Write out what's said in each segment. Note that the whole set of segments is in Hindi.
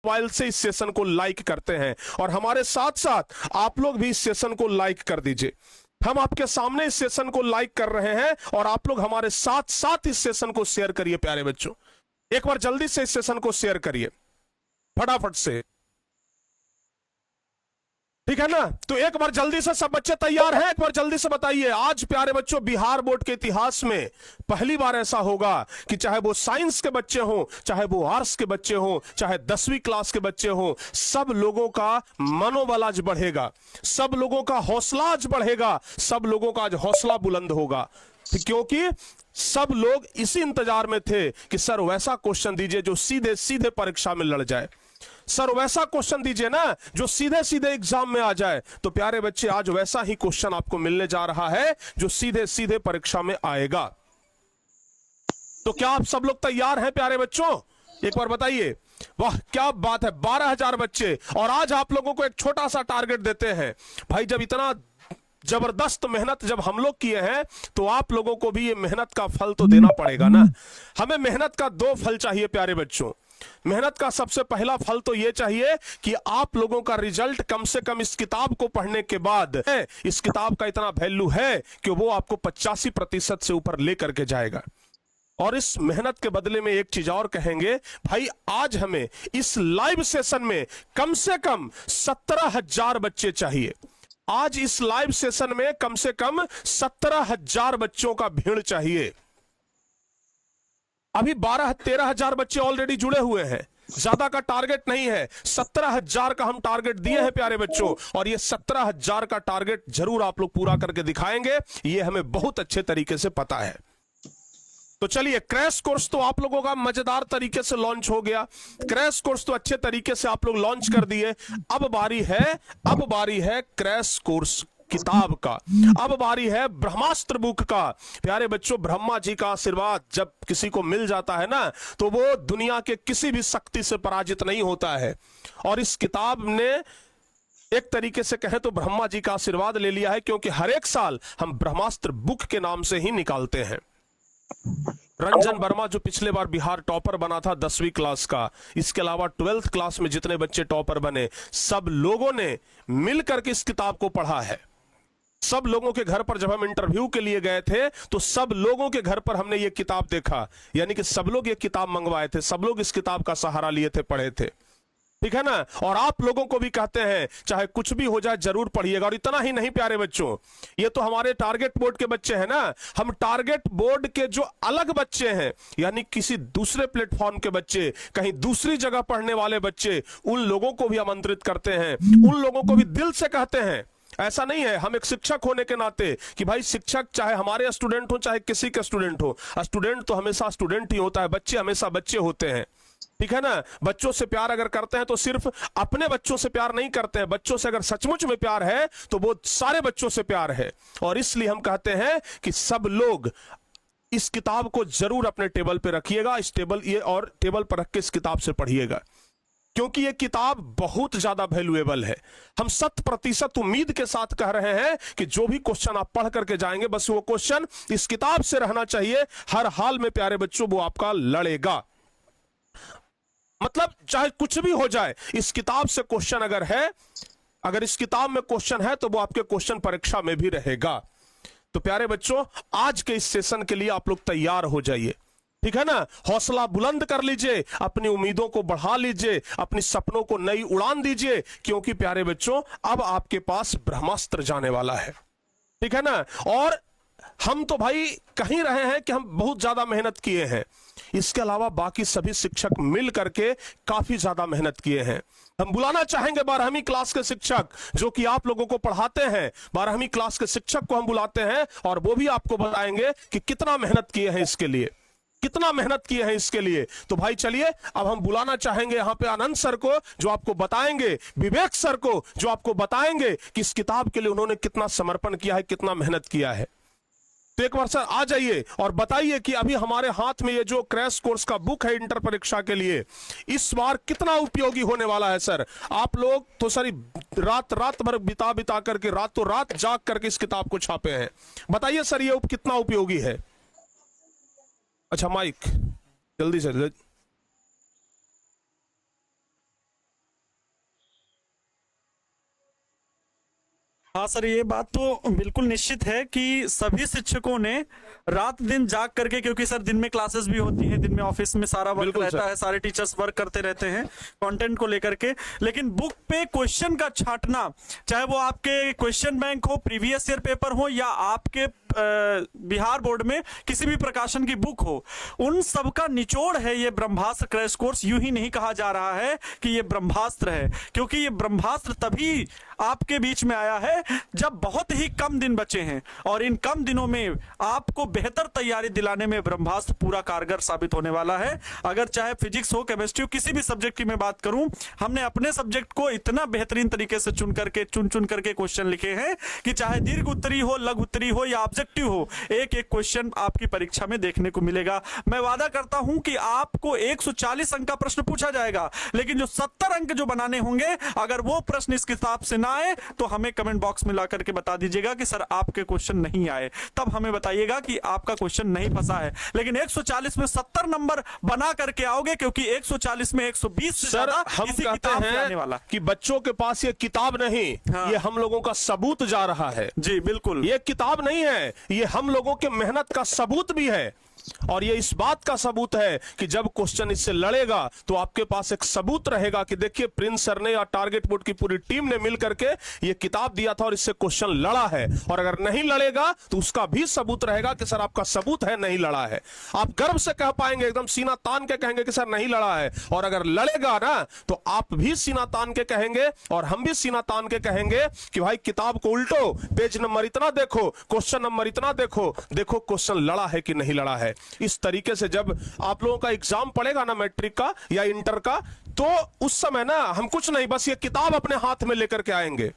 मोबाइल से इस सेशन को लाइक करते हैं, और हमारे साथ साथ आप लोग भी इस सेशन को लाइक कर दीजिए। हम आपके सामने इस सेशन को लाइक कर रहे हैं और आप लोग हमारे साथ साथ इस सेशन को शेयर करिए। प्यारे बच्चों, एक बार जल्दी से इस सेशन को शेयर करिए फटाफट से, ठीक है ना। तो एक बार जल्दी से, सब बच्चे तैयार हैं? एक बार जल्दी से बताइए। आज प्यारे बच्चों बिहार बोर्ड के इतिहास में पहली बार ऐसा होगा कि चाहे वो साइंस के बच्चे हों, चाहे वो आर्ट्स के बच्चे हों, चाहे 10वीं क्लास के बच्चे हों, सब लोगों का मनोबल आज बढ़ेगा, सब लोगों का हौसला आज बढ़ेगा, सब लोगों का आज हौसला बुलंद होगा, क्योंकि सब लोग इसी इंतजार में थे कि सर वैसा क्वेश्चन दीजिए जो सीधे सीधे परीक्षा में लड़ जाए, सर वैसा क्वेश्चन दीजिए ना जो सीधे सीधे एग्जाम में आ जाए। तो प्यारे बच्चे, आज वैसा ही क्वेश्चन आपको मिलने जा रहा है जो सीधे सीधे परीक्षा में आएगा। तो क्या आप सब लोग तैयार हैं प्यारे बच्चों? एक बार बताइए। वाह क्या बात है, 12,000 बच्चे। और आज आप लोगों को एक छोटा सा टारगेट देते हैं भाई। जब इतना जबरदस्त मेहनत जब हम लोग किए हैं तो आप लोगों को भी ये मेहनत का फल तो देना पड़ेगा ना। हमें मेहनत का 2 फल चाहिए प्यारे बच्चों। मेहनत का सबसे पहला फल तो यह चाहिए कि आप लोगों का रिजल्ट कम से कम इस किताब को पढ़ने के बाद, इस किताब का इतना वैल्यू है कि वो आपको 85% से ऊपर लेकर के जाएगा। और इस मेहनत के बदले में एक चीज और कहेंगे भाई, आज हमें इस लाइव सेशन में कम से कम 17,000 बच्चे चाहिए। आज इस लाइव सेशन में कम से कम 17,000 बच्चों का भीड़ चाहिए। अभी 12-13,000 बच्चे ऑलरेडी जुड़े हुए हैं, ज्यादा का टारगेट नहीं है, 17,000 का हम टारगेट दिए हैं प्यारे बच्चों। और ये 17,000 का टारगेट जरूर आप लोग पूरा करके दिखाएंगे, ये हमें बहुत अच्छे तरीके से पता है। तो चलिए, क्रैश कोर्स तो आप लोगों का मजेदार तरीके से लॉन्च हो गया, क्रैश कोर्स तो अच्छे तरीके से आप लोग लॉन्च कर दिए। अब बारी है क्रैश कोर्स किताब का, अब बारी है ब्रह्मास्त्र बुक का। प्यारे बच्चों, ब्रह्मा जी का आशीर्वाद जब किसी को मिल जाता है ना, तो वो दुनिया के किसी भी शक्ति से पराजित नहीं होता है। और इस किताब ने एक तरीके से कहे तो ब्रह्मा जी का आशीर्वाद ले लिया है, क्योंकि हर एक साल हम ब्रह्मास्त्र बुक के नाम से ही निकालते हैं। रंजन वर्मा जो पिछले बार बिहार टॉपर बना था 10वीं क्लास का, इसके अलावा 12th क्लास में जितने बच्चे टॉपर बने, सब लोगों ने मिलकर के इस किताब को पढ़ा है। सब लोगों के घर पर जब हम इंटरव्यू के लिए गए थे तो सब लोगों के घर पर हमने ये किताब देखा, यानी कि सब लोग ये किताब मंगवाए थे, सब लोग इस किताब का सहारा लिए थे, पढ़े थे, ठीक है ना। और आप लोगों को भी कहते हैं चाहे कुछ भी हो जाए जरूर पढ़िएगा। और इतना ही नहीं प्यारे बच्चों, ये तो हमारे टारगेट बोर्ड के बच्चे हैं ना, हम टारगेट बोर्ड के जो अलग बच्चे हैं, यानी किसी दूसरे प्लेटफॉर्म के बच्चे, कहीं दूसरी जगह पढ़ने वाले बच्चे, उन लोगों को भी आमंत्रित करते हैं, उन लोगों को भी दिल से कहते हैं। ऐसा नहीं है, हम एक शिक्षक होने के नाते कि भाई शिक्षक चाहे हमारे स्टूडेंट हो चाहे किसी के स्टूडेंट हो, स्टूडेंट तो हमेशा स्टूडेंट ही होता है, बच्चे हमेशा बच्चे होते हैं, ठीक है ना। बच्चों से प्यार अगर करते हैं तो सिर्फ अपने बच्चों से प्यार नहीं करते हैं, बच्चों से अगर सचमुच में प्यार है तो वो सारे बच्चों से प्यार है। और इसलिए हम कहते हैं कि सब लोग इस किताब को जरूर अपने टेबल पे रखिएगा, इस टेबल पर रख के इस किताब से पढ़िएगा, क्योंकि ये किताब बहुत ज्यादा वैल्यूएबल है। हम 100% उम्मीद के साथ कह रहे हैं कि जो भी क्वेश्चन आप पढ़ करके जाएंगे, बस वो क्वेश्चन इस किताब से रहना चाहिए, हर हाल में प्यारे बच्चों वो आपका लड़ेगा। मतलब चाहे कुछ भी हो जाए, इस किताब से क्वेश्चन अगर है, अगर इस किताब में क्वेश्चन है तो वो आपके क्वेश्चन परीक्षा में भी रहेगा। तो प्यारे बच्चों, आज के इस सेशन के लिए आप लोग तैयार हो जाइए, ठीक है ना। हौसला बुलंद कर लीजिए, अपनी उम्मीदों को बढ़ा लीजिए, अपनी सपनों को नई उड़ान दीजिए, क्योंकि प्यारे बच्चों अब आपके पास ब्रह्मास्त्र जाने वाला है, ठीक है ना। और हम तो भाई कहीं रहे हैं कि हम बहुत ज्यादा मेहनत किए हैं, इसके अलावा बाकी सभी शिक्षक मिल करके काफी ज्यादा मेहनत किए हैं। हम बुलाना चाहेंगे 12वीं क्लास के शिक्षक जो कि आप लोगों को पढ़ाते हैं, 12वीं क्लास के शिक्षक को हम बुलाते हैं और वो भी आपको बताएंगे कि कितना मेहनत किए हैं इसके लिए, कितना मेहनत किए हैं इसके लिए। तो भाई चलिए, अब हम बुलाना चाहेंगे यहाँ पे आनंद सर को जो आपको बताएंगे, विवेक सर को जो आपको बताएंगे कि इस किताब के लिए उन्होंने कितना समर्पण किया है, कितना मेहनत किया है। तो एक बार सर आ जाइए और बताइए कि अभी हमारे हाथ में ये जो क्रैश कोर्स का बुक है इंटर परीक्षा के लिए, इस बार कितना उपयोगी होने वाला है सर। आप लोग तो सर रात भर बिता करके, रातों रात जाग करके इस किताब को छापे हैं, बताइए सर ये कितना उपयोगी है। अच्छा माइक जल्दी से, हाँ सर, ये बात तो बिल्कुल निश्चित है कि सभी शिक्षकों ने रात दिन जाग करके, क्योंकि सर दिन में क्लासेस भी होती हैं, दिन में ऑफिस में सारा वर्क रहता है, सारे टीचर्स वर्क करते रहते हैं कंटेंट को लेकर के, लेकिन बुक पे क्वेश्चन का छांटना, चाहे वो आपके क्वेश्चन बैंक हो, प्रीवियस ईयर पेपर हो, या आपके बिहार बोर्ड में किसी भी प्रकाशन की बुक हो, उन सब का निचोड़ है ये ब्रह्मास्त्र क्रैश कोर्स। यूं ही नहीं कहा जा रहा है कि ये ब्रह्मास्त्र है, क्योंकि ये ब्रह्मास्त्र तभी आपके बीच में आया है जब बहुत ही कम दिन बचे हैं, और इन कम दिनों में आपको बेहतर तैयारी दिलाने में ब्रह्मास्त्र पूरा कारगर साबित होने वाला है। अगर चाहे फिजिक्स हो, केमिस्ट्री हो, किसी भी सब्जेक्ट की मैं बात करूं, हमने अपने सब्जेक्ट को इतना बेहतरीन तरीके से चुन करके क्वेश्चन लिखे हैं कि चाहे दीर्घ उत्तरी हो, लघु उत्तरी हो या ऑब्जेक्टिव हो, एक एक क्वेश्चन आपकी परीक्षा में देखने को मिलेगा। मैं वादा करता हूं कि आपको 140 अंक का प्रश्न पूछा जाएगा, लेकिन जो 70 अंक जो बनाने होंगे, अगर वो प्रश्न इस किताब से ना आए तो हमें कमेंट बॉक्स में ला करके बता दीजिएगा कि सर आपके क्वेश्चन नहीं आए, तब हमें बताइएगा कि आपका क्वेश्चन नहीं फंसा है। लेकिन 140 में 70 नंबर बना करके आओगे, क्योंकि 140 में 120 से ज्यादा हम इसी कहते किताब से आने हैं वाला कि बच्चों के पास ये किताब नहीं, ये हम लोगों का सबूत जा रहा है। जी बिल्कुल, ये किताब नहीं है, ये हम लोगों के मेहनत का सबूत भी है, और ये इस बात का सबूत है कि जब क्वेश्चन इससे लड़ेगा तो आपके पास एक सबूत रहेगा कि देखिए प्रिंस सर ने या टारगेट बोर्ड की पूरी टीम ने मिलकर के ये किताब दिया था और इससे क्वेश्चन लड़ा है। और अगर नहीं लड़ेगा तो उसका भी सबूत रहेगा कि सर आपका सबूत है, नहीं लड़ा है। आप गर्व से कह पाएंगे, एकदम सीना तान के कहेंगे कि सर नहीं लड़ा है। और अगर लड़ेगा ना तो आप भी सीना तान के कहेंगे और हम भी सीना तान के कहेंगे कि भाई किताब को उल्टो, पेज नंबर इतना देखो, क्वेश्चन नंबर इतना देखो, देखो क्वेश्चन लड़ा है कि नहीं लड़ा है। इस तरीके से जब आप लोगों का एग्जाम पड़ेगा ना, मैट्रिक का या इंटर का, तो उस समय ना हम कुछ नहीं, बस ये किताब अपने हाथ में लेकर के आएंगे,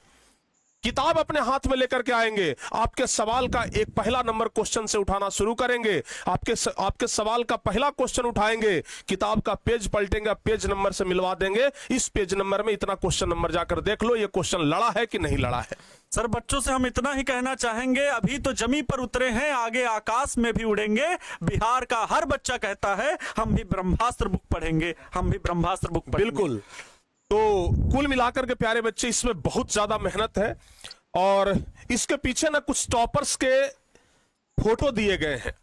किताब अपने हाथ में लेकर के आएंगे। आपके सवाल का एक पहला नंबर क्वेश्चन से उठाना शुरू करेंगे, आपके सवाल का पहला क्वेश्चन उठाएंगे, किताब का पेज पलटेंगे, पेज नंबर से मिलवा देंगे, इस पेज नंबर में इतना क्वेश्चन नंबर जाकर देख लो, ये क्वेश्चन लड़ा है कि नहीं लड़ा है। सर बच्चों से हम इतना ही कहना चाहेंगे, अभी तो जमी पर उतरे हैं, आगे आकाश में भी उड़ेंगे। बिहार का हर बच्चा कहता है हम भी ब्रह्मास्त्र बुक पढ़ेंगे, हम भी ब्रह्मास्त्र बुक पढ़ेंगे। बिल्कुल। तो कुल मिलाकर के प्यारे बच्चे, इसमें बहुत ज्यादा मेहनत है, और इसके पीछे ना कुछ टॉपर्स के फोटो दिए गए हैं।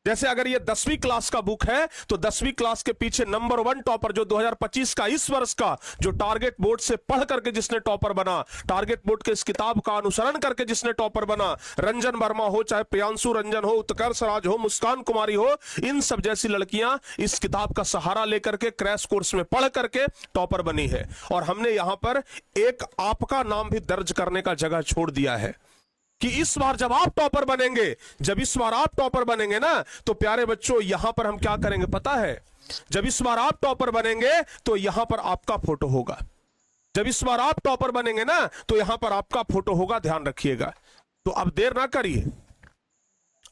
जैसे अगर ये 10वीं क्लास का बुक है तो 10वीं क्लास के पीछे नंबर 1 टॉपर जो 2025 का, इस वर्ष का, जो टारगेट बोर्ड से पढ़ करके जिसने टॉपर बना, टारगेट बोर्ड के इस किताब का अनुसरण करके जिसने टॉपर बना, रंजन वर्मा हो, चाहे प्रियांशु रंजन हो, उत्कर्ष राज हो, मुस्कान कुमारी हो, इन सब जैसी लड़कियां इस किताब का सहारा लेकर के क्रैश कोर्स में पढ़ करके टॉपर बनी है। और हमने यहां पर एक आपका नाम भी दर्ज करने का जगह छोड़ दिया है कि इस बार जब आप टॉपर बनेंगे, जब इस बार आप टॉपर बनेंगे ना, तो प्यारे बच्चों यहां पर हम क्या करेंगे पता है? जब इस बार आप टॉपर बनेंगे तो यहां पर आपका फोटो होगा। जब इस बार आप टॉपर बनेंगे ना तो यहां पर आपका फोटो होगा, ध्यान रखिएगा। तो अब देर ना करिए,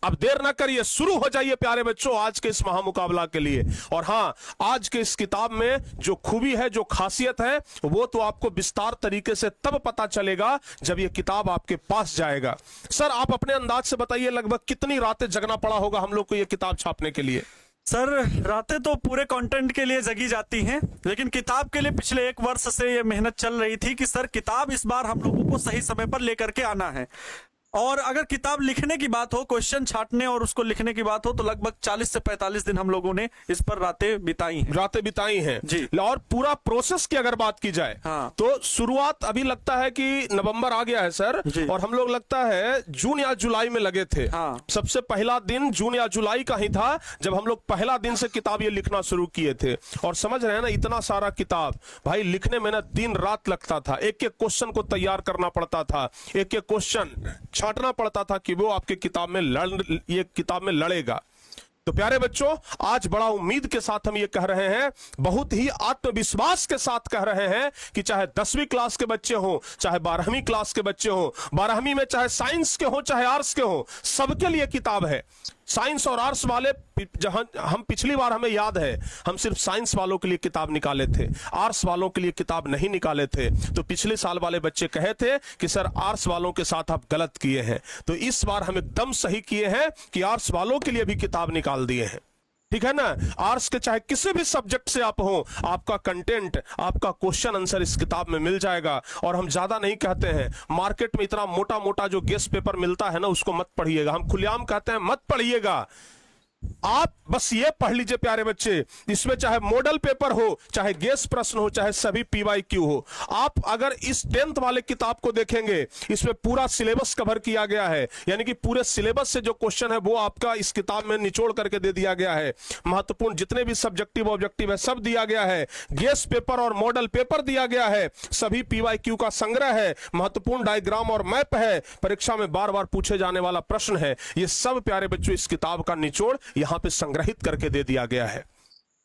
अब देर ना करिए, शुरू हो जाइए प्यारे बच्चों आज के इस महामुकाबला के लिए। और हां, आज के इस किताब में जो खूबी है, जो खासियत है, वो तो आपको विस्तार तरीके से तब पता चलेगा जब ये किताब आपके पास जाएगा। सर आप अपने अंदाज से बताइए, लगभग कितनी रातें जगना पड़ा होगा हम लोग को ये किताब छापने के लिए? सर रातें तो पूरे कंटेंट के लिए जगी जाती हैं, लेकिन किताब के लिए पिछले 1 वर्ष से ये मेहनत चल रही थी कि सर किताब इस बार हम लोगों को सही समय पर लेकर के आना है। और अगर किताब लिखने की बात हो, क्वेश्चन छांटने और उसको लिखने की बात हो, तो लगभग 40 से 45 दिन हम लोगों ने इस पर रातें बिताई हैं जी। और पूरा प्रोसेस की अगर बात की जाए, हाँ। तो शुरुआत अभी लगता है कि नवंबर आ गया है सर, और हम लोग लगता है जून या जुलाई में लगे थे। हाँ। सबसे पहला दिन जून या जुलाई का ही था जब हम लोग पहला दिन से किताब ये लिखना शुरू किए थे। और समझ रहे हैं ना, इतना सारा किताब भाई लिखने में ना दिन रात लगता था, एक एक क्वेश्चन को तैयार करना पड़ता था, एक एक क्वेश्चन छांटना पड़ता था कि वो आपके किताब में ये किताब में लड़ेगा। तो प्यारे बच्चों, आज बड़ा उम्मीद के साथ हम ये कह रहे हैं, बहुत ही आत्मविश्वास के साथ कह रहे हैं कि चाहे 10वीं क्लास के बच्चे हो, चाहे 12वीं क्लास के बच्चे हो, 12वीं में चाहे साइंस के हो चाहे आर्ट्स के हो, सबके लिए किताब है। साइंस और आर्ट्स वाले, जहां हम पिछली बार हमें याद है हम सिर्फ साइंस वालों के लिए किताब निकाले थे, आर्ट्स वालों के लिए किताब नहीं निकाले थे। तो पिछले साल वाले बच्चे कहे थे कि सर आर्ट्स वालों के साथ आप गलत किए हैं, तो इस बार हम एकदम सही किए हैं कि आर्ट्स वालों के लिए भी किताब निकाल दिए हैं। ठीक है ना। आर्ट्स के चाहे किसी भी सब्जेक्ट से आप हो, आपका कंटेंट, आपका क्वेश्चन आंसर इस किताब में मिल जाएगा। और हम ज्यादा नहीं कहते हैं, मार्केट में इतना मोटा मोटा जो गेस्ट पेपर मिलता है ना, उसको मत पढ़िएगा। हम खुलेआम कहते हैं मत पढ़िएगा। आप बस ये पढ़ लीजिए प्यारे बच्चे, इसमें चाहे मॉडल पेपर हो, चाहे गेस प्रश्न हो, चाहे सभी पीवाईक्यू हो। आप अगर इस 10th वाले किताब को देखेंगे, इसमें पूरा सिलेबस कवर किया गया है, यानी कि पूरे सिलेबस से जो क्वेश्चन है वो आपका इस किताब में निचोड़ करके दे दिया गया है। महत्वपूर्ण जितने भी सब्जेक्टिव ऑब्जेक्टिव है सब दिया गया है, गेस पेपर और मॉडल पेपर दिया गया है, सभी पीवाईक्यू का संग्रह है, महत्वपूर्ण डायग्राम और मैप है, परीक्षा में बार बार पूछे जाने वाला प्रश्न है। ये सब प्यारे बच्चों इस किताब का निचोड़ यहां पे संग्रहित करके दे दिया गया है।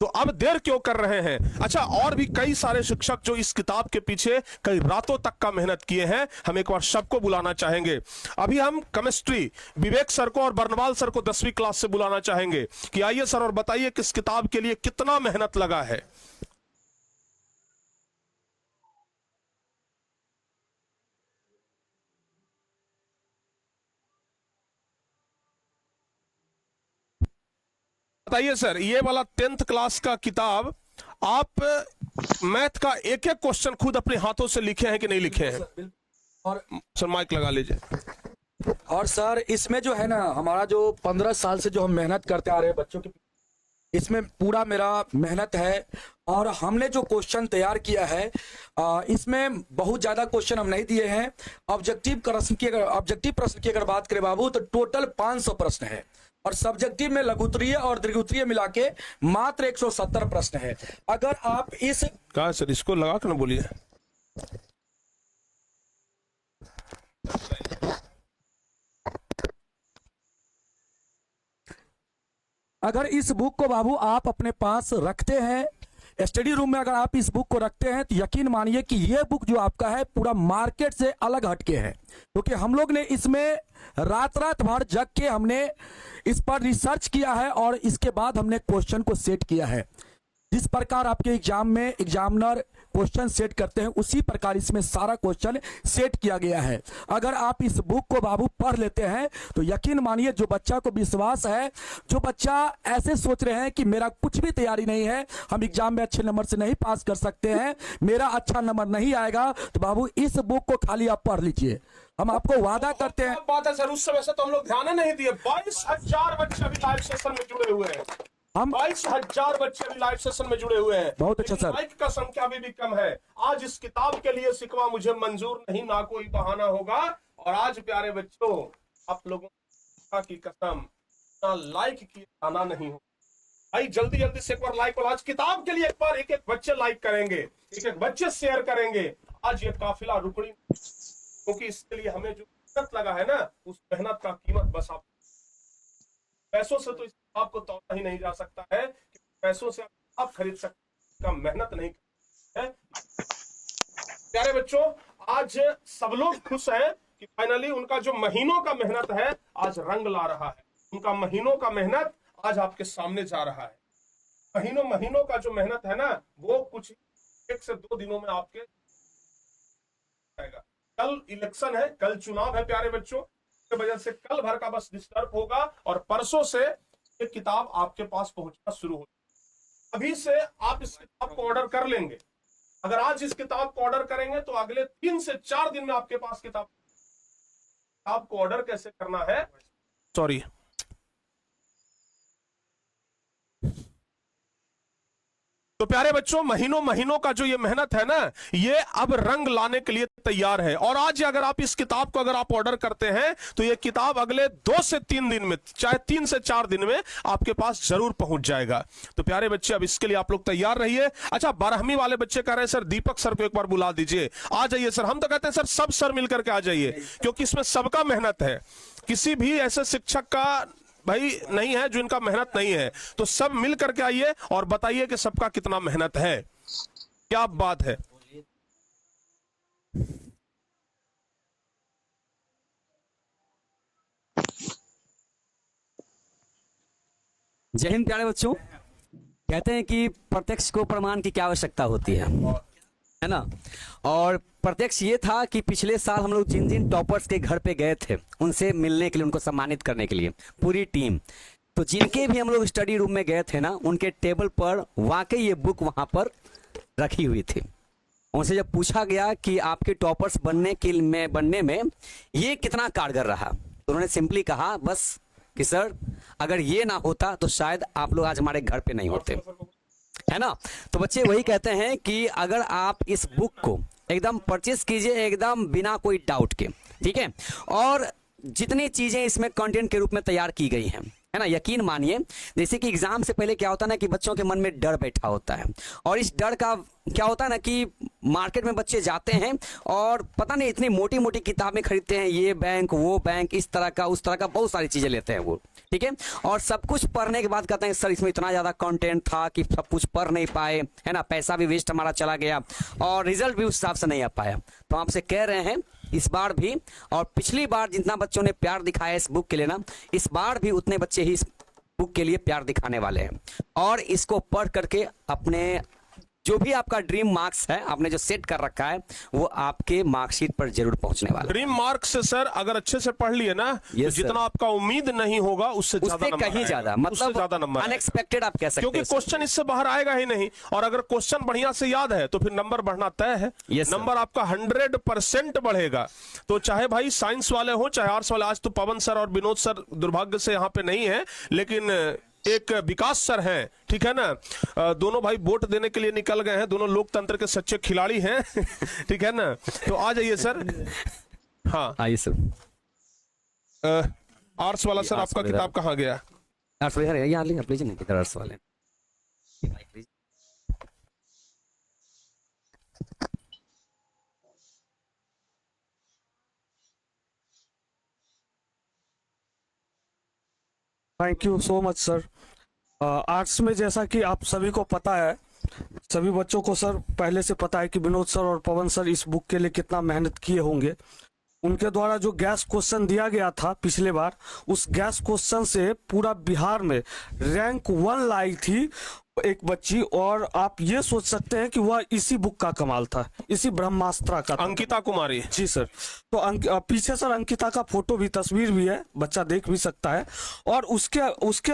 तो अब देर क्यों कर रहे हैं? अच्छा, और भी कई सारे शिक्षक जो इस किताब के पीछे कई रातों तक का मेहनत किए हैं, हम एक बार सबको बुलाना चाहेंगे। अभी हम केमिस्ट्री विवेक सर को और बर्नवाल सर को 10वीं क्लास से बुलाना चाहेंगे कि आइए सर और बताइए कि इस किताब के लिए कितना मेहनत लगा है। बताइए सर, ये वाला 10th क्लास का किताब आप मैथ का एक एक क्वेश्चन खुद अपने हाथों से लिखे हैं कि नहीं लिखे हैं? और सर माइक लगा लीजिए। और सर इसमें जो है ना, हमारा जो 15 साल से जो हम मेहनत करते आ रहे हैं बच्चों की, इसमें पूरा मेरा मेहनत है। और हमने जो क्वेश्चन तैयार किया है, इसमें बहुत ज़्यादा क्वेश्चन हम नहीं दिए हैं। ऑब्जेक्टिव प्रश्न की अगर बात करें बाबू, तो टोटल 500 प्रश्न है। और सब्जेक्टिव में लघुत्तरीय और दीर्घोत्तरीय मिला के मात्र 170 प्रश्न है। अगर आप इस कहा सर, इसको लगा के ना बोलिए। अगर इस बुक को बाबू आप अपने पास रखते हैं, स्टडी रूम में अगर आप इस बुक को रखते हैं, तो यकीन मानिए कि यह बुक जो आपका है पूरा मार्केट से अलग हटके है। क्योंकि हम लोग ने इसमें रात भर जग के हमने इस पर रिसर्च किया है और इसके बाद हमने क्वेश्चन को सेट किया है। जिस प्रकार आपके एग्जाम में एग्जामिनर क्वेश्चन सेट करते हैं, उसी प्रकार इसमें सारा क्वेश्चन सेट किया गया है। अगर आप इस बुक को बाबू पढ़ लेते हैं तो यकीन मानिए, जो बच्चा को विश्वास है, जो बच्चा ऐसे सोच रहे हैं कि मेरा कुछ भी तैयारी नहीं है, हम एग्जाम में अच्छे नंबर से नहीं पास कर सकते हैं, मेरा अच्छा नंबर नहीं आएगा, तो बाबू इस बुक को खाली आप पढ़ लीजिए। हम आपको वादा करते हैं। बात है सर, उस समय से तो हम लोग ध्यान नहीं दिए। 22,000 बच्चे अभी लाइव सेशन में जुड़े हुए हैं। हम 22,000 बच्चे अभी लाइव सेशन में जुड़े हुए हैं। बहुत अच्छा सर। लाइक का संख्या अभी भी कम है। आज इस किताब के लिए शिकवा मुझे मंजूर नहीं, ना कोई बहाना होगा। और आज प्यारे बच्चों, आप लोगों की कसम, ना लाइक किए जाना नहीं हो भाई। जल्दी जल्दी से एक बार लाइक, और आज किताब के लिए एक बार एक एक बच्चे लाइक करेंगे, एक एक बच्चे शेयर करेंगे। आज ये काफिला रुकनी, क्योंकि इसके लिए हमें जो मेहनत लगा है ना, उस मेहनत का कीमत बस आप पैसों से तो इस किताब को तोला ही नहीं जा सकता है। कि पैसों से आप खरीद सकते का मेहनत नहीं है। प्यारे बच्चों, आज सब लोग खुश हैं कि फाइनली उनका जो महीनों का मेहनत है आज रंग ला रहा है। उनका महीनों का मेहनत आज आपके सामने जा रहा है। महीनों का जो मेहनत है ना, वो कुछ 1 से 2 दिनों में आपके आएगा। कल इलेक्शन है, कल चुनाव है प्यारे बच्चों, की वजह से कल भर का बस डिस्टर्ब होगा और परसों से ये किताब आपके पास पहुंचना शुरू हो। अभी से आप इस किताब को ऑर्डर कर लेंगे। अगर आज इस किताब को ऑर्डर करेंगे तो अगले 3 से 4 दिन में आपके पास किताब को ऑर्डर कैसे करना है, सॉरी, तो प्यारे बच्चों, महीनों का जो ये मेहनत है ना, ये अब रंग लाने के लिए तैयार है। और आज अगर आप इस किताब को अगर आप ऑर्डर करते हैं तो ये किताब अगले 2 से 3 दिन में, चाहे 3 से 4 दिन में आपके पास जरूर पहुंच जाएगा। तो प्यारे बच्चे, अब इसके लिए आप लोग तैयार रहिए। अच्छा, 12वीं वाले बच्चे कह रहे हैं सर दीपक सर को एक बार बुला दीजिए। आ जाइए सर। हम तो कहते हैं सर सब सर मिलकर के आ जाइए, क्योंकि इसमें सबका मेहनत है। किसी भी ऐसे शिक्षक का भाई नहीं है जो इनका मेहनत नहीं है। तो सब मिल करके आइए और बताइए कि सबका कितना मेहनत है। क्या बात है। जय हिंद प्यारे बच्चों। कहते हैं कि प्रत्यक्ष को प्रमाण की क्या आवश्यकता होती है ना। और प्रत्यक्ष ये था कि पिछले साल हम लोग जिन जिन टॉपर्स के घर पे गए थे, उनसे मिलने के लिए, उनको सम्मानित करने के लिए पूरी टीम, तो जिनके भी हम लोग स्टडी रूम में गए थे ना, उनके टेबल पर वाकई ये बुक वहां पर रखी हुई थी। उनसे जब पूछा गया कि आपके टॉपर्स बनने में ये कितना कारगर रहा, तो उन्होंने सिंपली कहा बस कि सर अगर ये ना होता तो शायद आप लोग आज हमारे घर पे नहीं होते, है ना। तो बच्चे वही कहते हैं कि अगर आप इस बुक को एकदम परचेस कीजिए एकदम बिना कोई डाउट के, ठीक है, और जितनी चीजें इसमें कंटेंट के रूप में तैयार की गई हैं, है ना, यकीन मानिए जैसे कि एग्जाम से पहले क्या होता है ना कि बच्चों के मन में डर बैठा होता है, और इस डर का क्या होता है ना कि मार्केट में बच्चे जाते हैं और पता नहीं इतनी मोटी मोटी किताबें खरीदते हैं, ये बैंक वो बैंक, इस तरह का उस तरह का बहुत सारी चीजें लेते हैं वो, ठीक है, और सब कुछ पढ़ने के बाद कहते हैं सर इसमें इतना ज्यादा कंटेंट था कि सब कुछ पढ़ नहीं पाए, है ना, पैसा भी वेस्ट हमारा चला गया और रिजल्ट भी उस हिसाब से नहीं आ पाया। तो आपसे कह रहे हैं इस बार भी, और पिछली बार जितना बच्चों ने प्यार दिखाया इस बुक के लिए ना, इस बार भी उतने बच्चे ही इस बुक के लिए प्यार दिखाने वाले हैं, और इसको पढ़ करके अपने जो भी आपका ड्रीम मार्क्स है आपने जो सेट कर रखा है वो आपके मार्कशीट पर जरूर पहुंचने वाला है। ड्रीम मार्क से सर अगर अच्छे से पढ़ लिए ना, तो Yes, जितना आपका उम्मीद नहीं होगा उससे ज्यादा उससे नंबर कहीं ज्यादा, आएगा। उससे मतलब ज्यादा नंबर आएगा। अनएक्सपेक्टेड आप कह सकते क्योंकि हैं। क्वेश्चन इससे बाहर आएगा ही नहीं, और अगर क्वेश्चन बढ़िया से याद है तो फिर नंबर बढ़ना तय है। Yes, sir. नंबर आपका 100% बढ़ेगा। तो चाहे भाई साइंस वाले हो चाहे आर्ट्स वाले, आज तो पवन सर और विनोद सर दुर्भाग्य से यहाँ पे नहीं है, लेकिन एक विकास सर हैं, ठीक है ना, दोनों भाई वोट देने के लिए निकल गए हैं, दोनों लोकतंत्र के सच्चे खिलाड़ी हैं ठीक है ना। तो आ जाइए सर। हाँ आइए सर। आर्ट्स वाला सर आर्ट्स आपका वाले किताब कहाँ गया? आर्ट्स वाले यहाँ ले आप लीजिए ना, किधर आर्ट्स वाले। Thank you so much sir. Arts में जैसा कि आप सभी को पता है, सभी बच्चों को सर पहले से पता है कि विनोद सर और पवन सर इस बुक के लिए कितना मेहनत किए होंगे। उनके द्वारा जो गैस क्वेश्चन दिया गया था पिछले बार, उस गैस क्वेश्चन से पूरा बिहार में रैंक 1 लाई थी एक बच्ची, और आप ये सोच सकते हैं कि वह इसी बुक का कमाल था, इसी ब्रह्मास्त्र का था। अंकिता कुमारी। जी सर। तो पीछे सर अंकिता का फोटो भी, तस्वीर भी है, बच्चा देख भी सकता है। और उसके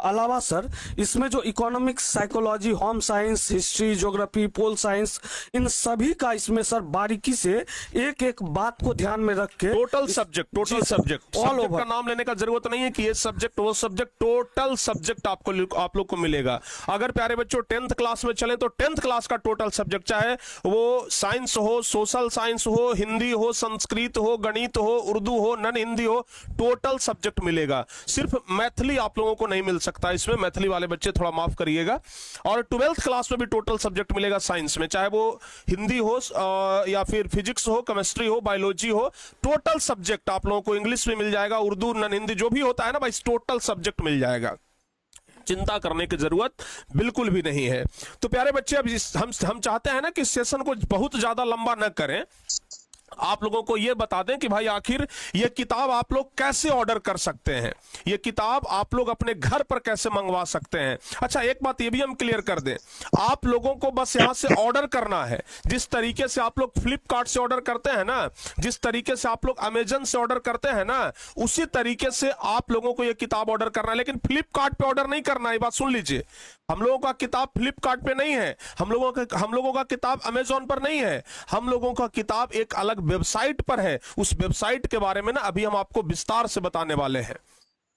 अलावा सर इसमें जो economics, psychology, home science, history, geography, pol science, इन सभी का इसमें सर बारीकी से एक एक बात को ध्यान में रख के टोटल सब्जेक्ट ऑल ओवर का नाम लेने का जरूरत नहीं है कि ये सब्जेक्ट वो सब्जेक्ट, टोटल सब्जेक्ट आप लोग को मिलेगा। अगर प्यारे बच्चों 10th क्लास में चलें तो 10th क्लास का टोटल सब्जेक्ट, चाहे वो साइंस हो, सोशल साइंस हो, हिंदी हो, संस्कृत हो, गणित हो, उर्दू हो, नन हिंदी हो, टोटल सब्जेक्ट मिलेगा। सिर्फ मैथिली आप लोगों को नहीं मिल सकता इसमें, मैथिली वाले बच्चे थोड़ा माफ करिएगा। और 12th क्लास में भी टोटल सब्जेक्ट मिलेगा साइंस में, चाहे वो हिंदी हो या फिर फिजिक्स हो, केमिस्ट्री हो, बायोलॉजी हो, टोटल सब्जेक्ट आप लोगों को इंग्लिश में मिल जाएगा, उर्दू, नन हिंदी जो भी होता है ना भाई, टोटल सब्जेक्ट मिल जाएगा। चिंता करने की जरूरत बिल्कुल भी नहीं है। तो प्यारे बच्चे अब हम चाहते हैं ना कि सेशन को बहुत ज्यादा लंबा न करें, आप लोगों को यह बता दें कि भाई आखिर यह किताब आप लोग कैसे ऑर्डर कर सकते हैं, यह किताब आप लोग अपने घर पर कैसे मंगवा सकते हैं। अच्छा एक बात यह भी हम क्लियर कर दें, आप लोगों को बस यहां से ऑर्डर करना है। जिस तरीके से आप लोग फ्लिपकार्ट से ऑर्डर करते हैं ना, जिस तरीके से आप लोग अमेजन से ऑर्डर करते हैं ना, उसी तरीके से आप लोगों को यह किताब ऑर्डर करना है। लेकिन फ्लिपकार्ट पे ऑर्डर नहीं करना है, बात सुन लीजिए। हम लोगों का किताब फ्लिपकार्ट पे नहीं है, हम लोगों का किताब अमेजोन पर नहीं है, हम लोगों का किताब एक अलग वेबसाइट पर है। उस वेबसाइट के बारे में ना अभी हम आपको विस्तार से बताने वाले हैं।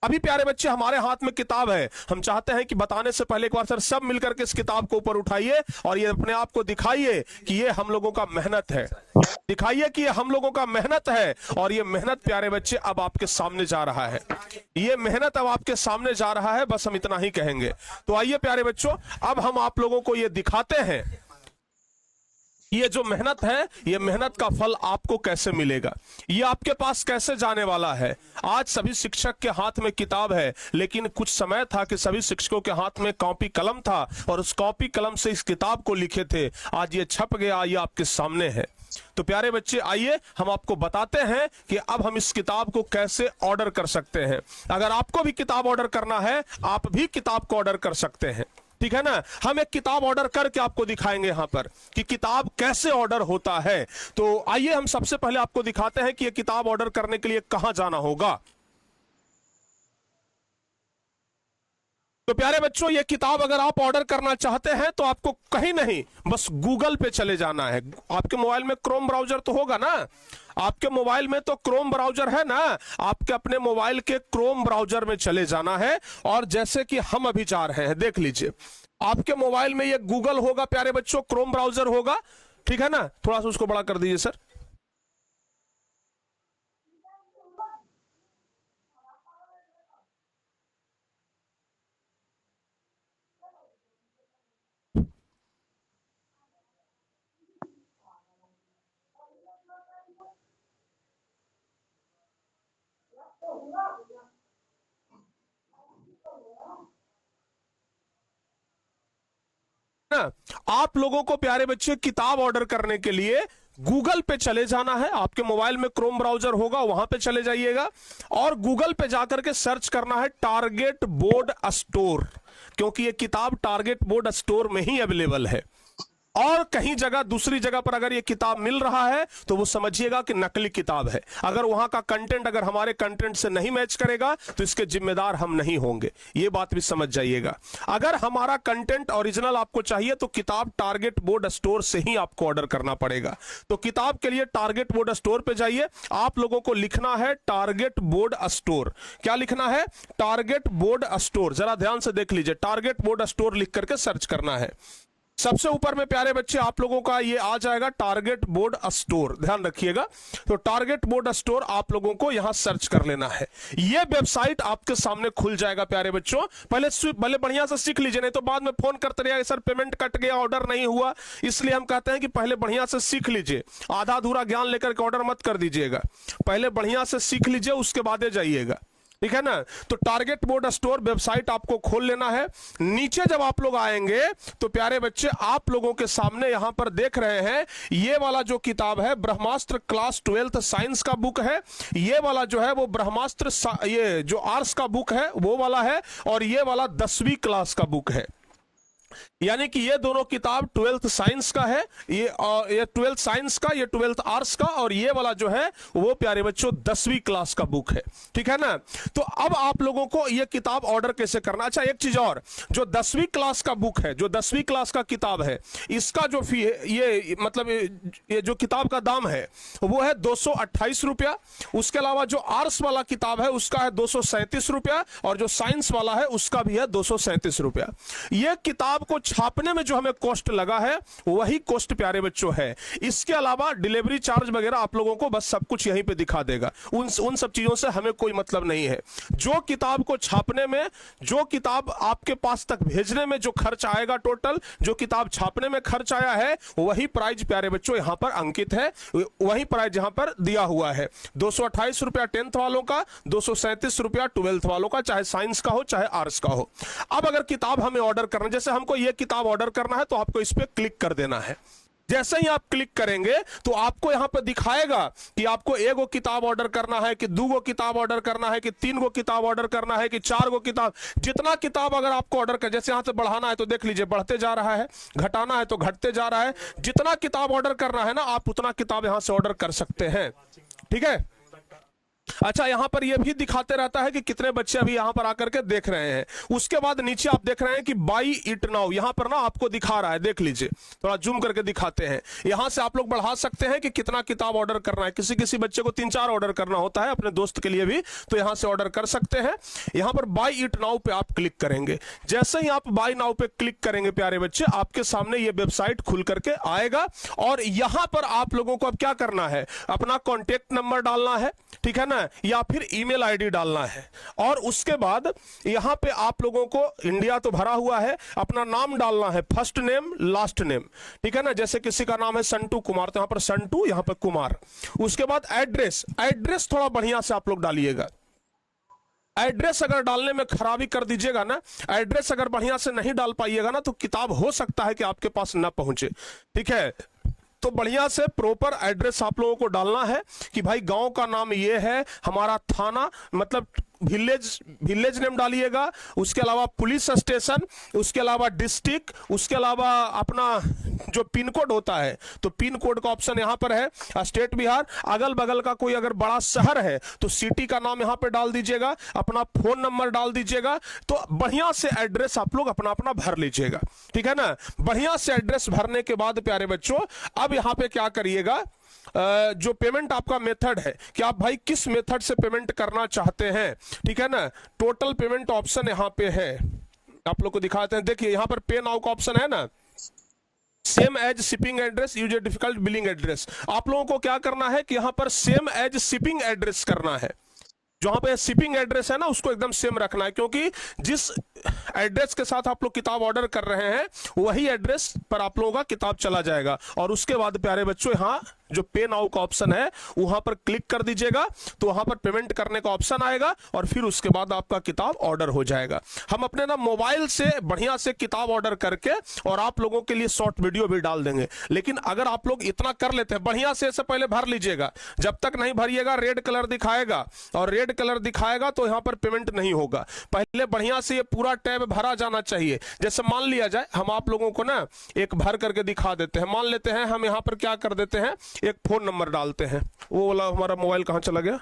अभी प्यारे बच्चे हमारे हाथ में किताब है, हम चाहते हैं कि बताने से पहले एक बार सर सब मिलकर के इस किताब को ऊपर उठाइए और ये अपने आप को दिखाइए कि ये हम लोगों का मेहनत है, दिखाइए कि ये हम लोगों का मेहनत है। और ये मेहनत प्यारे बच्चे अब आपके सामने जा रहा है, ये मेहनत अब आपके सामने जा रहा है, बस हम इतना ही कहेंगे। तो आइए प्यारे बच्चों, अब हम आप लोगों को ये दिखाते हैं ये जो मेहनत है, ये मेहनत का फल आपको कैसे मिलेगा, ये आपके पास कैसे जाने वाला है। आज सभी शिक्षक के हाथ में किताब है, लेकिन कुछ समय था कि सभी शिक्षकों के हाथ में कॉपी कलम था और उस कॉपी कलम से इस किताब को लिखे थे। आज ये छप गया, ये आपके सामने है। तो प्यारे बच्चे आइए हम आपको बताते हैं कि अब हम इस किताब को कैसे ऑर्डर कर सकते हैं। अगर आपको भी किताब ऑर्डर करना है, आप भी किताब को ऑर्डर कर सकते हैं, ठीक है ना। हम एक किताब ऑर्डर करके आपको दिखाएंगे यहां पर कि किताब कैसे ऑर्डर होता है। तो आइए हम सबसे पहले आपको दिखाते हैं कि ये किताब ऑर्डर करने के लिए कहां जाना होगा। तो प्यारे बच्चों, ये किताब अगर आप ऑर्डर करना चाहते हैं तो आपको कहीं नहीं, बस गूगल पे चले जाना है। आपके मोबाइल में क्रोम ब्राउजर तो होगा ना, आपके मोबाइल में तो क्रोम ब्राउजर है ना, आपके अपने मोबाइल के क्रोम ब्राउजर में चले जाना है। और जैसे कि हम अभी जा रहे हैं, देख लीजिए आपके मोबाइल में ये गूगल होगा प्यारे बच्चों, क्रोम ब्राउजर होगा, ठीक है ना। थोड़ा सा उसको बड़ा कर दीजिए सर। ना, आप लोगों को प्यारे बच्चे किताब ऑर्डर करने के लिए गूगल पे चले जाना है। आपके मोबाइल में क्रोम ब्राउजर होगा, वहां पे चले जाइएगा और गूगल पे जाकर के सर्च करना है टारगेट बोर्ड स्टोर, क्योंकि ये किताब टारगेट बोर्ड स्टोर में ही अवेलेबल है। और कहीं जगह, दूसरी जगह पर अगर ये किताब मिल रहा है तो वो समझिएगा कि नकली किताब है। अगर वहां का कंटेंट अगर हमारे कंटेंट से नहीं मैच करेगा तो इसके जिम्मेदार हम नहीं होंगे, ये बात भी समझ जाइएगा। अगर हमारा कंटेंट ओरिजिनल आपको चाहिए तो किताब टारगेट बोर्ड स्टोर से ही आपको ऑर्डर करना पड़ेगा। तो किताब के लिए टारगेट बोर्ड स्टोर पे जाइए, आप लोगों को लिखना है टारगेट बोर्ड स्टोर। क्या लिखना है? Target board store. जरा ध्यान से देख लीजिए, टारगेट बोर्ड स्टोर लिख करके सर्च करना है। सबसे ऊपर में प्यारे बच्चे आप लोगों का ये आ जाएगा टारगेट बोर्ड स्टोर, ध्यान रखिएगा। तो टारगेट बोर्ड स्टोर आप लोगों को यहां सर्च कर लेना है। ये वेबसाइट आपके सामने खुल जाएगा प्यारे बच्चों। पहले बढ़िया से सीख लीजिए, नहीं तो बाद में फोन करते रहिए सर पेमेंट कट गया, ऑर्डर नहीं हुआ। इसलिए हम कहते हैं कि पहले बढ़िया से सीख लीजिए, आधा अधूरा ज्ञान लेकर के ऑर्डर मत कर दीजिएगा। पहले बढ़िया से सीख लीजिए, उसके बाद जाइएगा, ठीक है ना। तो टारगेट बोर्ड स्टोर वेबसाइट आपको खोल लेना है। नीचे जब आप लोग आएंगे तो प्यारे बच्चे आप लोगों के सामने यहां पर देख रहे हैं ये वाला जो किताब है ब्रह्मास्त्र क्लास 12th साइंस का बुक है। ये वाला जो है वो ब्रह्मास्त्र ये जो आर्ट्स का बुक है वो वाला है, और ये वाला 10वीं क्लास का बुक है। यानी कि ये दोनों किताब 12th साइंस का है, ये 12th साइंस का, ये 12th आर्ट्स का, और ये वाला जो है वो प्यारे बच्चों 10वीं क्लास का बुक है, ठीक है ना। तो अब आप लोगों को ये किताब ऑर्डर कैसे करना। अच्छा एक चीज और, जो 10वीं क्लास का बुक है, जो 10वीं क्लास का किताब है, इसका जो फी है, ये मतलब ये जो किताब का दाम है वो है 228 रुपया। उसके अलावा जो आर्ट्स वाला किताब है उसका है 237 रुपया, और जो साइंस वाला है उसका भी है 237 रुपया। ये किताब को छापने में जो हमें कॉस्ट लगा है वही कॉस्ट प्यारे बच्चों है। इसके अलावा डिलीवरी चार्ज वगैरह आप लोगों को बस सब कुछ यहीं पे दिखा देगा, उन सब चीजों से हमें कोई मतलब नहीं है। जो किताब को छापने में, जो किताब आपके पास तक भेजने में जो खर्च आएगा, टोटल जो किताब छापने में खर्च आया है वही प्राइस प्यारे बच्चों यहां पर अंकित है, वही प्राइस यहां पर दिया हुआ है। 228 रुपया 10th वालों का, 237 रुपया 12th वालों का, चाहे साइंस का हो चाहे आर्ट्स का हो। अब अगर किताब हमें ऑर्डर करना, जैसे हमको ये किताब ऑर्डर करना है तो आपको इस पे क्लिक कर देना है। जैसे ही आप क्लिक करेंगे तो आपको यहां पर दिखाएगा कि आपको 1 गो किताब ऑर्डर करना है कि 2 गो किताब ऑर्डर करना है कि 3 गो किताब ऑर्डर करना है कि 4 गो किताब। जितना किताब अगर आपको ऑर्डर कर, जैसे यहां से बढ़ाना है तो देख लीजिए बढ़ते जा रहा है, घटाना है तो घटते जा रहा है। जितना किताब ऑर्डर करना है ना, आप उतना किताब यहां से ऑर्डर कर सकते हैं, ठीक है। अच्छा यहां पर यह भी दिखाते रहता है कि कितने बच्चे अभी यहां पर आकर के देख रहे हैं। उसके बाद नीचे आप देख रहे हैं कि बाई इट नाउ, यहां पर ना आपको दिखा रहा है, देख लीजिए, थोड़ा जूम करके दिखाते हैं। यहां से आप लोग बढ़ा सकते हैं कि कितना किताब ऑर्डर करना है। किसी किसी बच्चे को 3-4 ऑर्डर करना होता है, अपने दोस्त के लिए भी, तो यहां से ऑर्डर कर सकते हैं। यहां पर बाई इट नाउ पे आप क्लिक करेंगे। जैसे ही आप बाई नाउ पे क्लिक करेंगे प्यारे बच्चे, आपके सामने ये वेबसाइट खुल करके आएगा, और यहां पर आप लोगों को अब क्या करना है, अपना कॉन्टेक्ट नंबर डालना है, ठीक है ना, या फिर ईमेल आईडी डालना है। और उसके बाद यहां पे आप लोगों को इंडिया तो भरा हुआ है, अपना नाम डालना है, फर्स्ट नेम लास्ट नेम, ठीक है ना। जैसे किसी का नाम है संटू कुमार तो यहां पर संटू, यहां पर कुमार। उसके बाद एड्रेस थोड़ा बढ़िया से आप लोग डालिएगा। एड्रेस अगर डालने में खराबी कर दीजिएगा ना, एड्रेस अगर बढ़िया से नहीं डाल पाइएगा ना, तो किताब हो सकता है कि आपके पास ना पहुंचे, ठीक है। तो बढ़िया से प्रॉपर एड्रेस आप लोगों को डालना है कि भाई गांव का नाम ये है, हमारा थाना, मतलब विलेज नेम डालिएगा, उसके अलावा पुलिस स्टेशन, उसके अलावा डिस्ट्रिक्ट, उसके अलावा अपना जो पिन कोड होता है तो पिन कोड का ऑप्शन यहां पर है, स्टेट बिहार, अगल बगल का कोई अगर बड़ा शहर है तो सिटी का नाम यहां पे डाल दीजिएगा, अपना फोन नंबर डाल दीजिएगा। तो बढ़िया से एड्रेस आप लोग अपना अपना भर लीजिएगा, ठीक है ना। बढ़िया से एड्रेस भरने के बाद प्यारे बच्चों अब यहां पे क्या करिएगा, जो पेमेंट आपका मेथड है कि आप भाई किस मेथड से पेमेंट करना चाहते हैं, ठीक है ना। टोटल पेमेंट ऑप्शन यहां पे है, आप लोग को दिखाते हैं। देखिए यहां पर पे नाउ का ऑप्शन है ना, same as shipping address use difficult billing address. आप लोगों को क्या करना है कि यहां पर सेम एज शिपिंग एड्रेस करना है। जहां पे शिपिंग एड्रेस है ना उसको एकदम सेम रखना है, क्योंकि जिस एड्रेस के साथ आप लोग किताब ऑर्डर कर रहे हैं वही एड्रेस पर आप लोगों का किताब चला जाएगा। और उसके बाद प्यारे बच्चों यहां जो पे नाउ का ऑप्शन है वहां पर क्लिक कर दीजिएगा तो वहां पर पेमेंट करने का ऑप्शन आएगा और फिर उसके बाद आपका किताब ऑर्डर हो जाएगा। हम अपने ना मोबाइल से बढ़िया से किताब ऑर्डर करके और आप लोगों के लिए शॉर्ट वीडियो भी डाल देंगे। लेकिन अगर आप लोग इतना कर लेते हैं, बढ़िया से इससे पहले भर लीजिएगा, जब तक नहीं भरिएगा रेड कलर दिखाएगा और रेड कलर दिखाएगा तो यहां पर पेमेंट नहीं होगा। पहले बढ़िया से ये पूरा टैब भरा जाना चाहिए। जैसे मान लिया जाए हम आप लोगों को ना एक भर करके दिखा देते हैं। मान लेते हैं हम यहां पर क्या कर देते हैं, एक फोन नंबर डालते हैं। वो वाला हमारा मोबाइल कहां चला गया,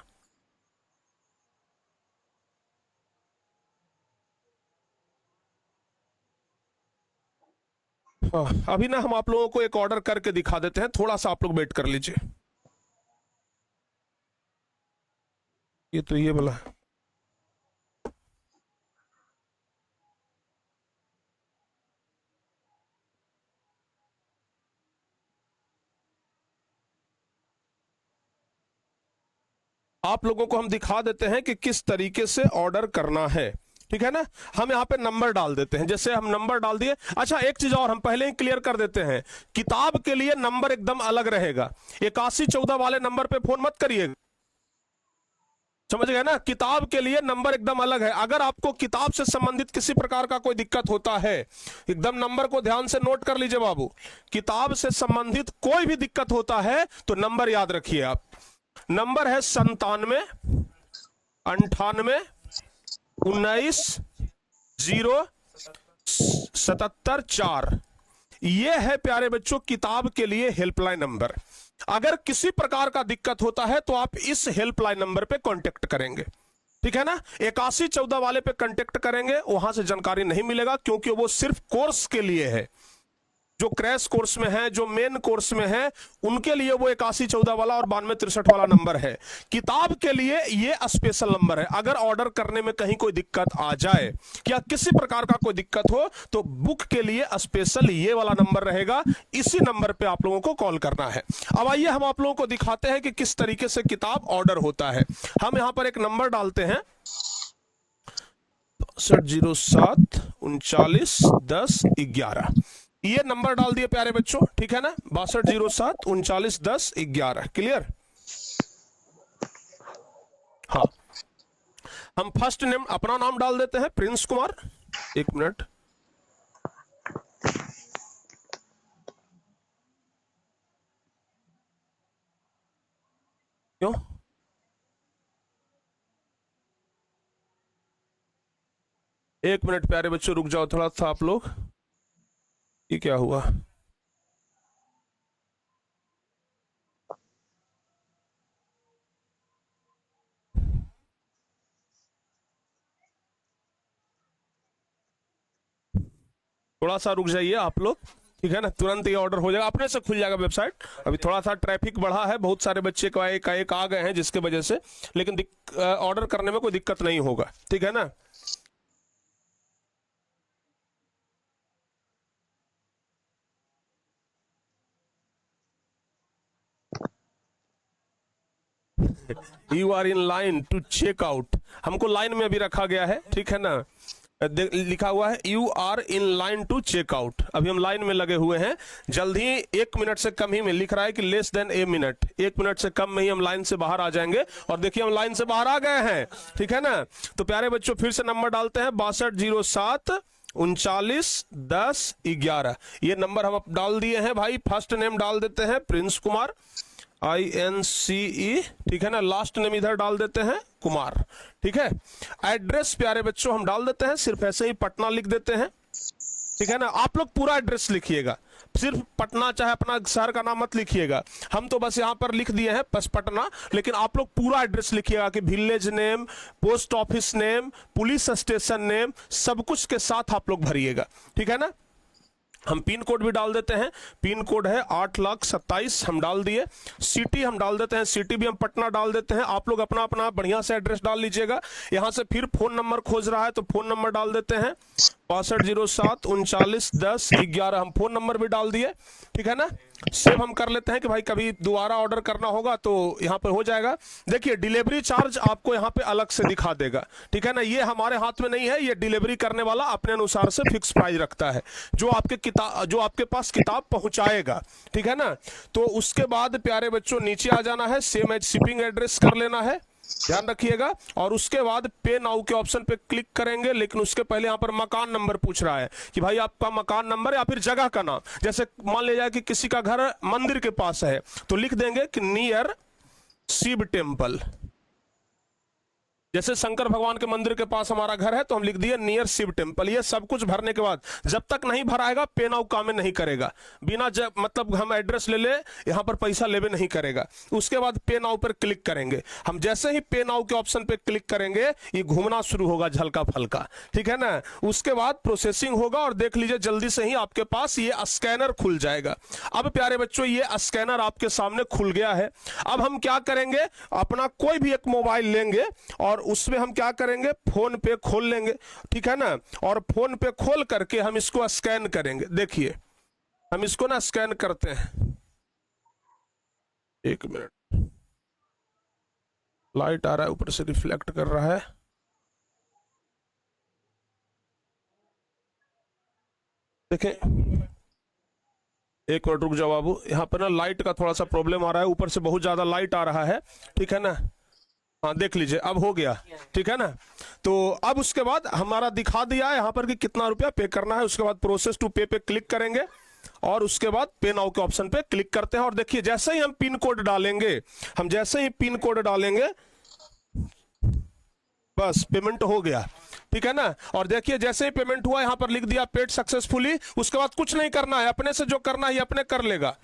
हाँ, अभी ना हम आप लोगों को एक ऑर्डर करके दिखा देते हैं, थोड़ा सा आप लोग वेट कर लीजिए। ये तो ये वाला है। आप लोगों को हम दिखा देते हैं कि किस तरीके से ऑर्डर करना है, ठीक है ना। हम यहाँ पे नंबर डाल देते हैं, जैसे हम नंबर डाल दिए। अच्छा एक चीज और हम पहले ही क्लियर कर देते हैं, किताब के लिए नंबर एकदम अलग रहेगा। 8114 वाले नंबर पे फोन मत करिएगा, समझ गए ना। किताब के लिए नंबर एकदम अलग है। अगर आपको किताब से संबंधित किसी प्रकार का कोई दिक्कत होता है, एकदम नंबर को ध्यान से नोट कर लीजिए बाबू, किताब से संबंधित कोई भी दिक्कत होता है तो नंबर याद रखिए आप। नंबर है 97 98 19 0 77 4। यह है प्यारे बच्चों किताब के लिए हेल्पलाइन नंबर। अगर किसी प्रकार का दिक्कत होता है तो आप इस हेल्पलाइन नंबर पे कांटेक्ट करेंगे, ठीक है ना। 8114 वाले पे कांटेक्ट करेंगे, वहां से जानकारी नहीं मिलेगा, क्योंकि वो सिर्फ कोर्स के लिए है। जो क्रैश कोर्स में है, जो मेन कोर्स में है, उनके लिए वो 8114 वाला और 9263 वाला नंबर है। किताब के लिए ये स्पेशल नंबर है। अगर ऑर्डर करने में कहीं कोई दिक्कत आ जाए या किसी प्रकार का कोई दिक्कत हो तो बुक के लिए स्पेशल ये वाला नंबर रहेगा। इसी नंबर पे आप लोगों को कॉल करना है। अब आइए हम आप लोगों को दिखाते हैं कि किस तरीके से किताब ऑर्डर होता है। हम यहां पर एक नंबर डालते हैं 6207 39 10 11। ये नंबर डाल दिए प्यारे बच्चों, ठीक है ना। 6207 39 10 11। क्लियर। हाँ, हम फर्स्ट नेम अपना नाम डाल देते हैं, प्रिंस कुमार। एक मिनट, क्यों एक मिनट प्यारे बच्चों रुक जाओ थोड़ा सा आप लोग। ये क्या हुआ, थोड़ा सा रुक जाइए आप लोग, ठीक है ना। तुरंत ये ऑर्डर हो जाएगा, अपने से खुल जाएगा वेबसाइट। अभी थोड़ा सा ट्रैफिक बढ़ा है, बहुत सारे बच्चे का एक आ गए हैं जिसके वजह से, लेकिन ऑर्डर करने में कोई दिक्कत नहीं होगा, ठीक है ना। You are in line to check out. हमको लाइन में अभी रखा गया है, ठीक है ना। लिखा हुआ है you are in line to check out. अभी हम लाइन में लगे हुए हैं। जल्द ही 1 मिनट से कम ही में लिख रहा है कि less than a minute, 1 minute से कम में ही हम लाइन से बाहर आ जाएंगे। और देखिए हम लाइन से बाहर आ गए हैं, ठीक है ना। तो प्यारे बच्चों फिर से नंबर डालते हैं 6207 39 10 11। ये नंबर हम डाल दिए हैं भाई। फर्स्ट नेम डाल देते हैं प्रिंस कुमार, INCE, ठीक है ना। लास्ट नेम इधर डाल देते हैं कुमार, ठीक है। एड्रेस प्यारे बच्चों हम डाल देते हैं, सिर्फ ऐसे ही पटना लिख देते हैं, ठीक है ना। आप लोग पूरा एड्रेस लिखिएगा, सिर्फ पटना, चाहे अपना शहर का नाम मत लिखिएगा। हम तो बस यहां पर लिख दिए हैं बस पटना, लेकिन आप लोग पूरा एड्रेस लिखिएगा कि village name, post office name, police station name, सब कुछ के साथ आप लोग भरिएगा, ठीक है ना। हम पिन कोड भी डाल देते हैं, पिन कोड है 8,27,000 हम डाल दिए। सिटी हम डाल देते हैं, सिटी भी हम पटना डाल देते हैं। आप लोग अपना अपना बढ़िया से एड्रेस डाल लीजिएगा। यहां से फिर फोन नंबर खोज रहा है तो फोन नंबर डाल देते हैं 6507391011, हम फोन नंबर भी डाल दिए, ठीक है ना। सेव हम कर लेते हैं कि भाई कभी दोबारा ऑर्डर करना होगा तो यहां पर हो जाएगा। देखिए डिलीवरी चार्ज आपको यहां पे अलग से दिखा देगा, ठीक है ना। ये हमारे हाथ में नहीं है, ये डिलीवरी करने वाला अपने अनुसार से फिक्स प्राइस रखता है, जो आपके पास किताब पहुंचाएगा, ठीक है ना। तो उसके बाद प्यारे बच्चों नीचे आ जाना है, सेम एज शिपिंग एड्रेस कर लेना है, ध्यान रखिएगा। और उसके बाद पे नाउ के ऑप्शन पे क्लिक करेंगे, लेकिन उसके पहले यहां पर मकान नंबर पूछ रहा है कि भाई आपका मकान नंबर या फिर जगह का नाम। जैसे मान लिया जाए कि किसी का घर मंदिर के पास है तो लिख देंगे कि नियर शिव टेम्पल। जैसे शंकर भगवान के मंदिर के पास हमारा घर है तो हम लिख दिए नियर शिव टेम्पल। ये सब कुछ भरने के बाद जब तक नहीं भराएगा पे नाउ काम में नहीं करेगा, बिना मतलब हम एड्रेस ले ले यहां पर पैसा लेवे नहीं करेगा। उसके बाद पे नाउ पर क्लिक करेंगे। हम जैसे ही पे नाउ के ऑप्शन पे क्लिक करेंगे ये घूमना शुरू होगा झलका फलका, ठीक है ना। उसके बाद प्रोसेसिंग होगा और देख लीजिए जल्दी से ही आपके पास ये स्कैनर खुल जाएगा। अब प्यारे बच्चों ये स्कैनर आपके सामने खुल गया है। अब हम क्या करेंगे, अपना कोई भी एक मोबाइल लेंगे और उसमें हम क्या करेंगे, फोन पे खोल लेंगे, ठीक है ना। और फोन पे खोल करके हम इसको स्कैन करेंगे। देखिए हम इसको ना स्कैन करते हैं, एक मिनट, लाइट आ रहा है ऊपर से रिफ्लेक्ट कर रहा है। देखें एक मिनट रुक जाओ बाबू, यहां पर ना लाइट का थोड़ा सा प्रॉब्लम आ रहा है, ऊपर से बहुत ज्यादा लाइट आ रहा है, ठीक है ना। हाँ देख लीजिए अब हो गया, ठीक है ना। तो अब उसके बाद हमारा दिखा दिया है यहाँ पर कि कितना रुपया पे करना है। उसके बाद प्रोसेस टू पे पे क्लिक करेंगे और उसके बाद पे नाउ के ऑप्शन पे क्लिक करते हैं। और देखिए जैसे ही हम पिन कोड डालेंगे, हम जैसे ही पिन कोड डालेंगे बस पेमेंट हो गया, ठीक है ना। और देखिए जैसे ही पेमेंट हुआ यहां पर लिख दिया पेड सक्सेसफुली। उसके बाद कुछ नहीं करना है, अपने से जो करना है अपने कर लेगा,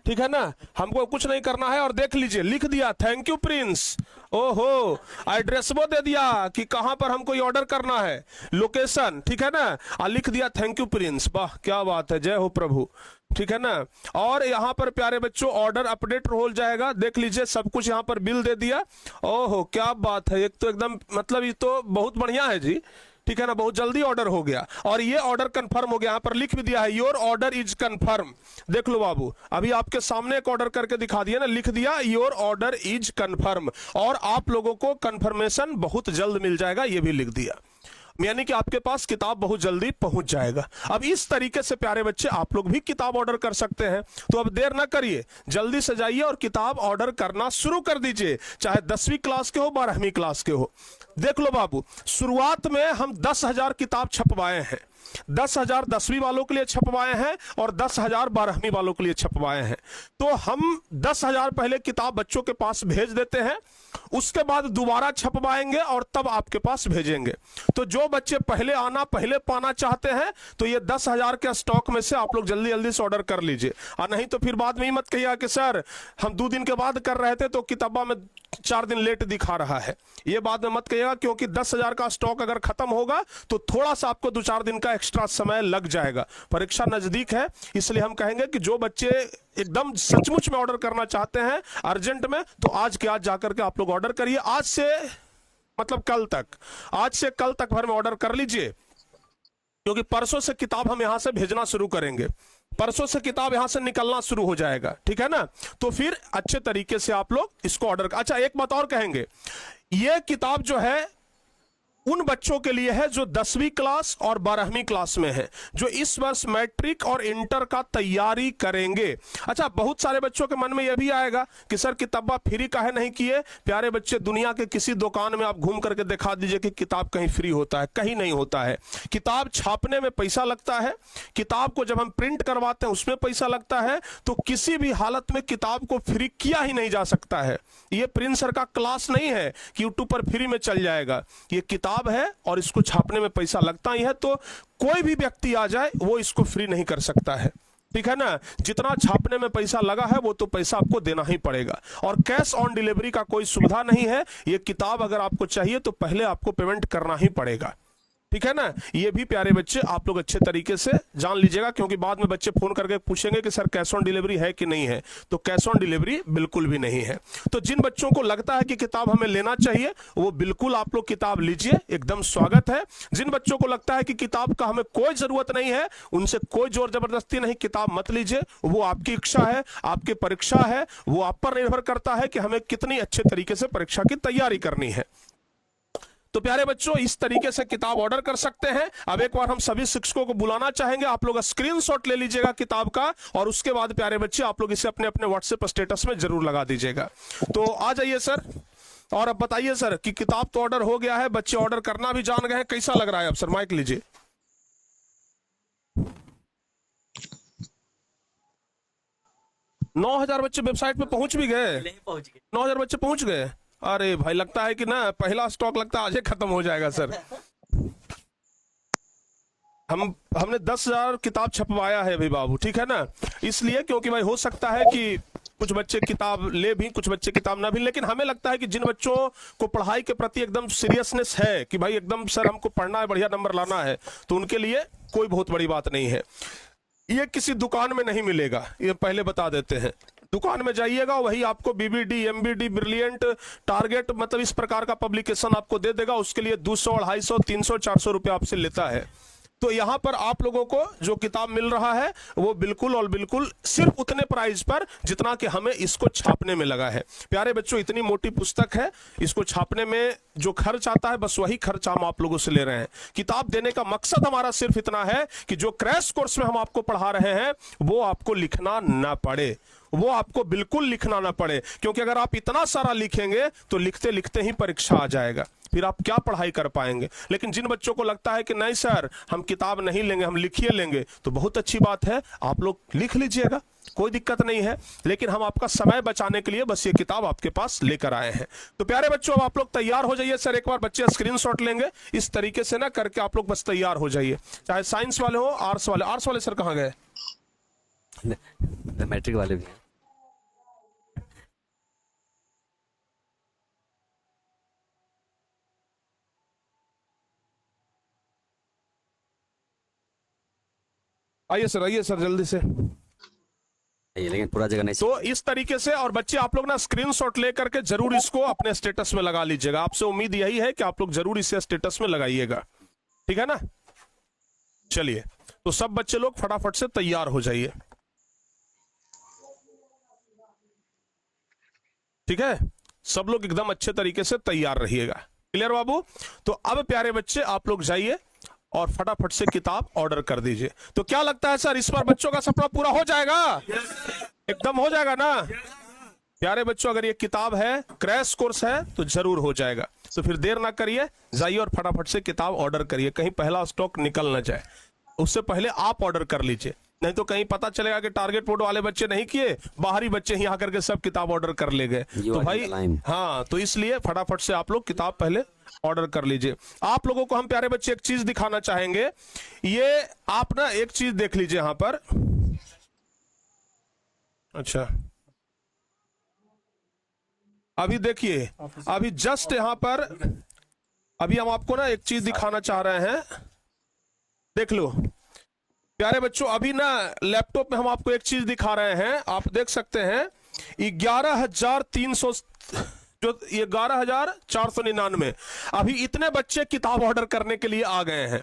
ठीक है ना। हमको कुछ नहीं करना है। और देख लीजिए लिख दिया थैंक यू प्रिंस। ओहो एड्रेस वो दे दिया कि कहां पर हमको ये ऑर्डर करना है, लोकेशन, ठीक है ना। और लिख दिया थैंक यू प्रिंस। वाह क्या बात है, जय हो प्रभु, ठीक है ना। और यहां पर प्यारे बच्चों ऑर्डर अपडेट हो जाएगा। देख लीजिए सब कुछ यहां पर बिल दे दिया। ओहो क्या बात है, एक तो एकदम मतलब ये तो बहुत बढ़िया है जी, ठीक है ना। बहुत जल्दी ऑर्डर हो गया और ये ऑर्डर कंफर्म हो गया। यहां पर लिख भी दिया है योर ऑर्डर इज कंफर्म। देख लो बाबू अभी आपके सामने एक ऑर्डर करके दिखा दिया ना, लिख दिया योर ऑर्डर इज कंफर्म। और आप लोगों को कंफर्मेशन बहुत जल्द मिल जाएगा, ये भी लिख दिया, यानी कि आपके पास किताब बहुत जल्दी पहुंच जाएगा। अब इस तरीके से प्यारे बच्चे आप लोग भी किताब ऑर्डर कर सकते हैं। तो अब देर ना करिए, जल्दी से जाइए और किताब ऑर्डर करना शुरू कर दीजिए, चाहे 10वीं क्लास के हो 12वीं क्लास के हो। देख लो बाबू शुरुआत में हम 10,000 किताब छपवाए हैं, 10,000 10वीं वालों के लिए छपवाए हैं और 10,000 12वीं वालों के लिए छपवाए हैं। तो हम 10,000 पहले किताब बच्चों के पास भेज देते हैं, उसके बाद दोबारा छपवाएंगे और तब आपके पास भेजेंगे। तो जो बच्चे पहले आना पहले पाना चाहते हैं तो ये 10,000 के स्टॉक में से आप लोग जल्दी जल्दी से ऑर्डर कर लीजिए। और नहीं तो फिर बाद में ही मत कहिएगा कि सर हम 2 दिन के बाद कर रहे थे तो किताबा में 4 दिन लेट दिखा रहा है। ये बाद में मत कहिएगा, क्योंकि 10,000 का स्टॉक अगर खत्म होगा तो थोड़ा सा आपको 2-4 दिन का एक्स्ट्रा समय लग जाएगा। परीक्षा नजदीक है, इसलिए हम कहेंगे कि जो बच्चे एकदम सचमुच में ऑर्डर करना चाहते हैं अर्जेंट में, तो आज के आज जाकर के आप लोग ऑर्डर करिए। आज से मतलब कल तक, आज से कल तक भर में ऑर्डर कर लीजिए, क्योंकि परसों से किताब हम यहां से भेजना शुरू करेंगे, परसों से किताब यहां से निकलना शुरू हो जाएगा, ठीक है ना। तो फिर अच्छे तरीके से आप लोग इसको ऑर्डर। अच्छा एक बात और कहेंगे, ये किताब जो है उन बच्चों के लिए है जो 10वीं क्लास और 12वीं क्लास में है, जो इस वर्ष मैट्रिक और इंटर का तैयारी करेंगे। अच्छा, बहुत सारे बच्चों के मन में यह भी आएगा कि सर किताबा फ्री काहे नहीं किए। प्यारे बच्चे, दुनिया के किसी दुकान में आप घूम करके दिखा दीजिए कि किताब कहीं फ्री होता है, कहीं नहीं होता है। किताब छापने में पैसा लगता है, किताब को जब हम प्रिंट करवाते हैं उसमें पैसा लगता है। तो किसी भी हालत में किताब को फ्री किया ही नहीं जा सकता है। ये प्रिंस सर का क्लास नहीं है कि यूट्यूब पर फ्री में चल जाएगा। ये किताब है और इसको छापने में पैसा लगता ही है, तो कोई भी व्यक्ति आ जाए वो इसको फ्री नहीं कर सकता है, ठीक है ना। जितना छापने में पैसा लगा है वो तो पैसा आपको देना ही पड़ेगा, और कैश ऑन डिलीवरी का कोई सुविधा नहीं है। ये किताब अगर आपको चाहिए तो पहले आपको पेमेंट करना ही पड़ेगा, ठीक है ना। ये भी प्यारे बच्चे आप लोग अच्छे तरीके से जान लीजिएगा, क्योंकि बाद में बच्चे फोन करके पूछेंगे कि सर कैश ऑन डिलीवरी है कि नहीं है। तो कैश ऑन डिलीवरी बिल्कुल भी नहीं है। तो जिन बच्चों को लगता है कि किताब हमें लेना चाहिए वो बिल्कुल आप लोग किताब लीजिए, एकदम स्वागत है। जिन बच्चों को लगता है कि किताब का हमें कोई जरूरत नहीं है, उनसे कोई जोर जबरदस्ती नहीं, किताब मत लीजिए। वो आपकी इच्छा है, आपकी परीक्षा है, वो आप पर निर्भर करता है कि हमें कितनी अच्छे तरीके से परीक्षा की तैयारी करनी है। तो प्यारे बच्चों, इस तरीके से किताब ऑर्डर कर सकते हैं। अब एक बार हम सभी शिक्षकों को बुलाना चाहेंगे, आप लोग स्क्रीनशॉट ले लीजिएगा किताब का, और उसके बाद प्यारे बच्चे आप लोग इसे अपने अपने व्हाट्सएप स्टेटस में जरूर लगा दीजिएगा। तो आ जाइए सर, और अब बताइए सर कि किताब तो ऑर्डर हो गया है, बच्चे ऑर्डर करना भी जान गए हैं, कैसा लग रहा है अब सर? माइक लीजिए। नौ 9,000 बच्चे वेबसाइट पे पहुंच भी गए। 9,000 बच्चे पहुंच गए। अरे भाई, लगता है कि ना पहला स्टॉक लगता है आज ही खत्म हो जाएगा सर। हमने 10,000 किताब छपवाया है अभी बाबू, ठीक है ना। इसलिए क्योंकि भाई हो सकता है कि कुछ बच्चे किताब ले भी, कुछ बच्चे किताब ना भी, लेकिन हमें लगता है कि जिन बच्चों को पढ़ाई के प्रति एकदम सीरियसनेस है कि भाई एकदम सर हमको पढ़ना है, बढ़िया नंबर लाना है, तो उनके लिए कोई बहुत बड़ी बात नहीं है। ये किसी दुकान में नहीं मिलेगा, ये पहले बता देते हैं। दुकान में जाइएगा, वही आपको बीबीडी, एमबीडी, ब्रिलियंट, टारगेट, मतलब इस प्रकार का पब्लिकेशन आपको दे देगा। उसके लिए 200, 250, 300, 400 रुपये आपसे लेता है। तो यहां पर आप लोगों को जो किताब मिल रहा है वो बिल्कुल और बिल्कुल सिर्फ उतने प्राइस पर जितना कि हमें इसको छापने में लगा है। प्यारे बच्चों, इतनी मोटी पुस्तक है, इसको छापने में जो खर्च आता है बस वही खर्च हम आप लोगों से ले रहे हैं। किताब देने का मकसद हमारा सिर्फ इतना है कि जो क्रैश कोर्स में हम आपको पढ़ा रहे हैं वो आपको लिखना ना पड़े, वो आपको बिल्कुल लिखना ना पड़े। क्योंकि अगर आप इतना सारा लिखेंगे तो लिखते लिखते ही परीक्षा आ जाएगा, फिर आप क्या पढ़ाई कर पाएंगे। लेकिन जिन बच्चों को लगता है कि नहीं सर हम किताब नहीं लेंगे, हम लिखिए लेंगे, तो बहुत अच्छी बात है, आप लोग लिख लीजिएगा, कोई दिक्कत नहीं है। लेकिन हम आपका समय बचाने के लिए बस ये किताब आपके पास लेकर आए हैं। तो प्यारे बच्चों, अब आप लोग तैयार हो जाइए। सर एक बार बच्चे स्क्रीनशॉट लेंगे, इस तरीके से ना करके आप लोग बस तैयार हो जाइए, चाहे साइंस वाले हो, आर्ट्स वाले। आर्ट्स वाले सर कहाँ गए? मैट्रिक वाले भी। आइए सर जल्दी से। लेकिन पूरा जगह नहीं। तो इस तरीके से, और बच्चे आप लोग ना स्क्रीनशॉट लेकर के जरूर इसको अपने स्टेटस में लगा लीजिएगा। आपसे उम्मीद यही है कि आप लोग जरूर इसे स्टेटस में लगाइएगा, ठीक है ना। चलिए, तो सब बच्चे लोग फटाफट से तैयार हो जाइए, ठीक है। सब लोग एकदम अच्छे तरीके से तैयार रहिएगा। क्लियर बाबू? तो अब प्यारे बच्चे आप लोग जाइए और फटाफट से किताब ऑर्डर कर दीजिए। तो क्या लगता है सर, इस बार बच्चों का सपना पूरा हो जाएगा? एकदम हो जाएगा ना प्यारे बच्चों? अगर ये किताब है, क्रैश कोर्स है, तो जरूर हो जाएगा। तो फिर देर ना करिए, जाइए और फटाफट से किताब ऑर्डर करिए, कहीं पहला स्टॉक निकल ना जाए। उससे पहले आप ऑर्डर कर लीजिए, नहीं तो कहीं पता चलेगा कि टारगेट बोर्ड वाले बच्चे नहीं किए, बाहरी बच्चे ही आकर के सब किताब ऑर्डर कर ले गए। तो भाई हाँ, तो इसलिए फटाफट से आप लोग किताब पहले ऑर्डर कर लीजिए। आप लोगों को हम प्यारे बच्चे एक चीज दिखाना चाहेंगे। ये आप ना एक चीज देख लीजिए यहां पर। अच्छा, अभी देखिए, अभी जस्ट यहां पर अभी हम आपको ना एक चीज दिखाना चाह रहे हैं, देख लो प्यारे बच्चों। अभी ना लैपटॉप में हम आपको एक चीज दिखा रहे हैं, आप देख सकते हैं 11,300 जो 11,499 अभी इतने बच्चे किताब ऑर्डर करने के लिए आ गए हैं।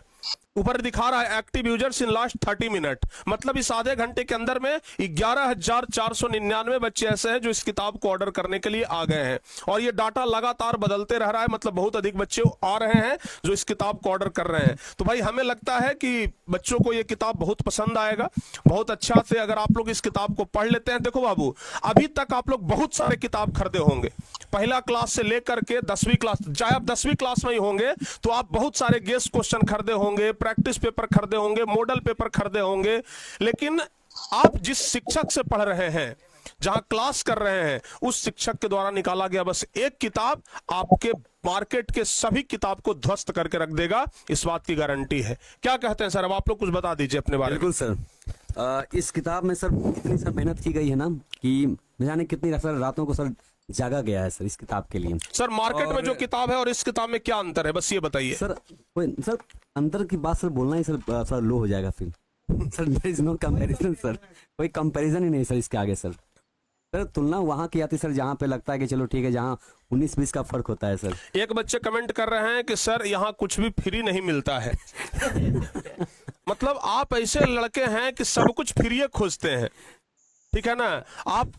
ऊपर दिखा रहा है active users in last 30 minute, मतलब इस आधे घंटे के अंदर में 11,499 बच्चे ऐसे हैं जो इस किताब को ऑर्डर करने के लिए आ गए हैं। और ये डाटा लगातार बदलते रह रहा है, मतलब बहुत अधिक बच्चे आ रहे हैं जो इस किताब को ऑर्डर कर रहे हैं। तो भाई हमें लगता है कि बच्चों को ये किताब बहुत पसंद आएगा, बहुत अच्छा से अगर आप लोग इस किताब को पढ़ लेते हैं। देखो बाबू, अभी तक आप लोग बहुत सारे किताब खरीदे होंगे, पहला क्लास से लेकर के 10वीं क्लास, चाहे आप 10वीं क्लास में ही होंगे तो आप बहुत सारे गेस्ट क्वेश्चन खरीदे होंगे, प्रैक्टिस पेपर खरीदे होंगे, मॉडल पेपर खरीदे होंगे। लेकिन आप जिस शिक्षक से पढ़ रहे हैं, जहां क्लास कर रहे हैं, उस शिक्षक के द्वारा निकाला गया बस एक किताब आपके मार्केट के सभी किताब को ध्वस्त करके रख देगा, इस बात की गारंटी है। क्या कहते हैं सर, अब आप लोग कुछ बता दीजिए अपने बारे में। बिल्कुल सर, इस किताब में सर इतनी सर मेहनत की गई है ना कि न जाने कितनी सर रातों को सर जागा गया है सर इस किताब के लिए। सर मार्केट में जो किताब है और इस किताब में क्या अंतर है, बस ये बताइए। सर सर अंतर की बात सर बोलना ही सर लो हो जाएगा फिर sir. There is no comparison sir, कोई कंपैरिजन ही नहीं सर इसके आगे सर। सर तुलना वहां की आती सर जहां पे लगता है कि चलो ठीक है, जहां 19-20 का फर्क होता है सर। एक बच्चे कमेंट कर रहे हैं कि सर यहाँ कुछ भी फ्री नहीं मिलता है। मतलब आप ऐसे लड़के हैं कि सब कुछ फ्री खोजते हैं, ठीक है ना। आप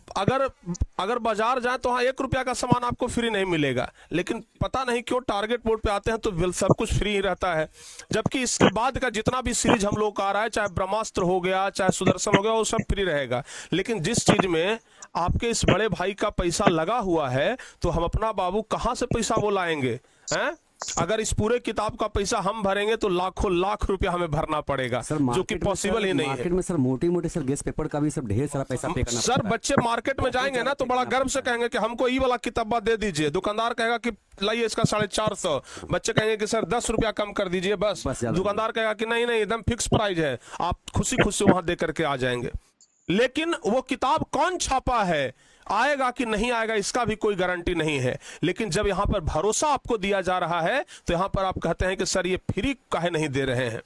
अगर बाजार जाए तो हाँ 1 रुपया का सामान आपको फ्री नहीं मिलेगा, लेकिन पता नहीं क्यों टारगेट बोर्ड पे आते हैं तो सब कुछ फ्री ही रहता है। जबकि इसके बाद का जितना भी सीरीज हम लोग का आ रहा है, चाहे ब्रह्मास्त्र हो गया, चाहे सुदर्शन हो गया, वो सब फ्री रहेगा। लेकिन जिस चीज में आपके इस बड़े भाई का पैसा लगा हुआ है, तो हम अपना बाबू कहां से पैसा वो लाएंगे हैं? अगर इस पूरे किताब का पैसा हम भरेंगे तो लाखों लाख रुपया हमें भरना पड़ेगा, जो कि पॉसिबल ही नहीं है। मार्केट में सर मोटे सर गेस्ट पेपर का भी सब ढेर सारा पैसा पे करना सर बच्चे मार्केट में जाएंगे ना तो बड़ा गर्व से कहेंगे कि हमको ये वाला किताबा दे दीजिए। दुकानदार कहेगा कि लाइए इसका 450, बच्चे कहेंगे कि सर 10 रुपया कम कर दीजिए बस। दुकानदार कहेगा कि नहीं एकदम फिक्स प्राइस है, आप खुशी खुशी वहां दे करके आ जाएंगे। लेकिन वो किताब कौन छापा है, आएगा कि नहीं आएगा, इसका भी कोई गारंटी नहीं है। लेकिन जब यहां पर भरोसा आपको दिया जा रहा है तो यहां पर आप कहते हैं कि सर ये फ्री काहे नहीं दे रहे हैं।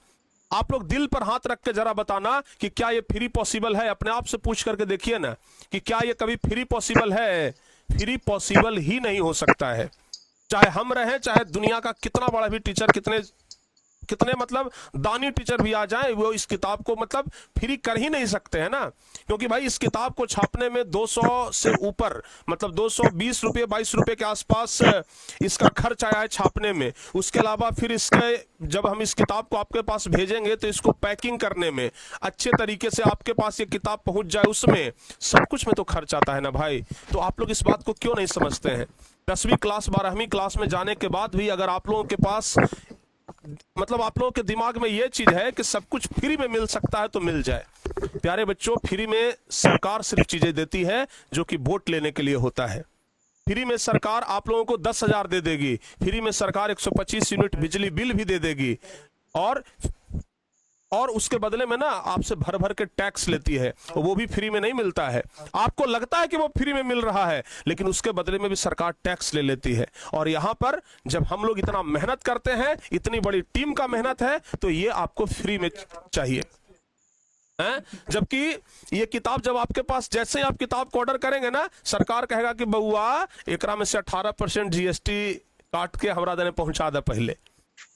आप लोग दिल पर हाथ रख के जरा बताना कि क्या ये फ्री पॉसिबल है। अपने आप से पूछ करके देखिए ना कि क्या ये कभी फ्री पॉसिबल है। फ्री पॉसिबल ही नहीं हो सकता है। चाहे हम रहें, चाहे दुनिया का कितना बड़ा भी टीचर, कितने मतलब दानी टीचर भी आ जाए, वो इस किताब को मतलब फ्री कर ही नहीं सकते हैं ना। क्योंकि भाई इस किताब को छापने में 200 से ऊपर, मतलब 220 रुपये 22 रुपये के आसपास इसका खर्च आया है छापने में। उसके अलावा फिर इसके जब हम इस किताब को आपके पास भेजेंगे तो इसको पैकिंग करने में, अच्छे तरीके से आपके पास ये किताब पहुंच जाए, उसमें सब कुछ में तो खर्च आता है ना भाई। तो आप लोग इस बात को क्यों नहीं समझते हैं। 10वीं क्लास 12वीं क्लास में जाने के बाद भी अगर आप लोगों के पास, मतलब आप लोगों के दिमाग में यह चीज है कि सब कुछ फ्री में मिल सकता है तो मिल जाए। प्यारे बच्चों, फ्री में सरकार सिर्फ चीजें देती है जो कि वोट लेने के लिए होता है। फ्री में सरकार आप लोगों को 10,000 दे देगी, फ्री में सरकार 125 यूनिट बिजली बिल भी दे देगी, और उसके बदले में ना आपसे भर भर के टैक्स लेती है, वो भी फ्री में नहीं मिलता है। आपको लगता है कि वो फ्री में मिल रहा है, लेकिन उसके बदले में भी सरकार टैक्स ले लेती है। और यहां पर जब हम लोग इतना मेहनत करते हैं, इतनी बड़ी टीम का मेहनत है, तो ये आपको फ्री में चाहिए हैं? जबकि ये किताब जब आपके पास, जैसे ही आप किताब को ऑर्डर करेंगे ना, सरकार कहेगा कि बउआ एकरा में से 18% GST काट के हमरा देने पहुंचा दे पहले,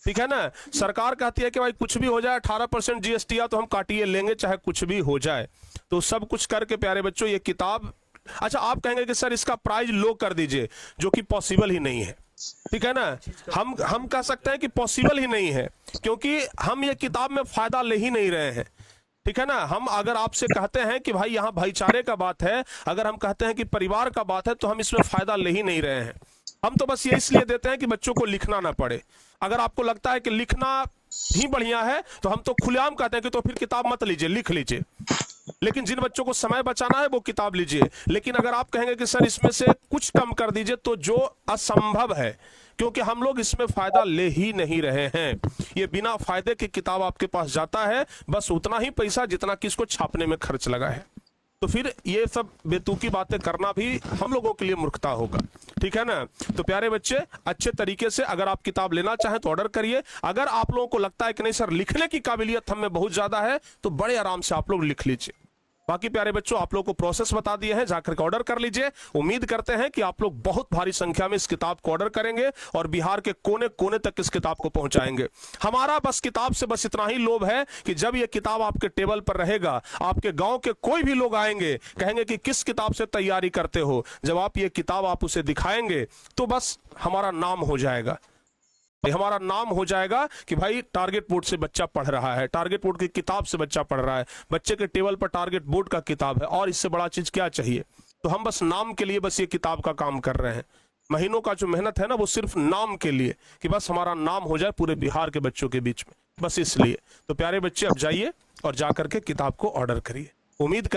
ठीक है ना। सरकार कहती है कि भाई कुछ भी हो जाए 18% GST आ तो हम काटिए लेंगे, चाहे कुछ भी हो जाए। तो सब कुछ करके प्यारे बच्चों ये किताब, अच्छा आप कहेंगे कि सर इसका प्राइस लो कर दीजिए, जो कि पॉसिबल ही नहीं है, ठीक है ना। हम कह सकते हैं कि पॉसिबल ही नहीं है, क्योंकि हम ये किताब में फायदा ले ही नहीं रहे हैं, ठीक है ना। हम अगर आपसे कहते हैं कि भाई यहाँ भाईचारे का बात है, अगर हम कहते हैं कि परिवार का बात है, तो हम इसमें फायदा ले ही नहीं रहे हैं। हम तो बस ये इसलिए देते हैं कि बच्चों को लिखना ना पड़े। अगर आपको लगता है कि लिखना ही बढ़िया है तो हम तो खुलेआम कहते हैं कि तो फिर किताब मत लीजिए, लिख लीजिए। लेकिन जिन बच्चों को समय बचाना है वो किताब लीजिए। लेकिन अगर आप कहेंगे कि सर इसमें से कुछ कम कर दीजिए, तो जो असंभव है, क्योंकि हम लोग इसमें फायदा ले ही नहीं रहे हैं। ये बिना फायदे की किताब आपके पास जाता है, बस उतना ही पैसा जितना कि इसको छापने में खर्च लगा है। तो फिर ये सब बेतुकी बातें करना भी हम लोगों के लिए मूर्खता होगा, ठीक है ना। तो प्यारे बच्चे, अच्छे तरीके से अगर आप किताब लेना चाहें तो ऑर्डर करिए। अगर आप लोगों को लगता है कि नहीं सर लिखने की काबिलियत हम में बहुत ज्यादा है, तो बड़े आराम से आप लोग लिख लीजिए। बाकी प्यारे बच्चों, आप लोग को प्रोसेस बता दिए हैं, जाकर के ऑर्डर कर लीजिए। उम्मीद करते हैं कि आप लोग बहुत भारी संख्या में इस किताब को ऑर्डर करेंगे और बिहार के कोने कोने तक इस किताब को पहुंचाएंगे। हमारा बस किताब से बस इतना ही लोभ है कि जब यह किताब आपके टेबल पर रहेगा, आपके गांव के कोई भी लोग आएंगे, कहेंगे कि किस किताब से तैयारी करते हो। जब आप ये किताब आप उसे दिखाएंगे तो बस हमारा नाम हो जाएगा, हमारा नाम हो जाएगा कि भाई टारगेट बोर्ड से बच्चा पढ़ रहा है, टारगेट बोर्ड की किताब से बच्चा पढ़ रहा है, बच्चे के टेबल पर टारगेट बोर्ड का किताब है, और इससे बड़ा चीज क्या चाहिए। तो हम बस नाम के लिए बस ये किताब का काम कर रहे हैं। महीनों का जो मेहनत है ना, वो सिर्फ नाम के लिए, कि बस हमारा नाम हो जाए पूरे बिहार के बच्चों के बीच में, बस इसलिए। तो प्यारे बच्चे, अब जाइए और जाकर के किताब को ऑर्डर करिए। उम्मीद कर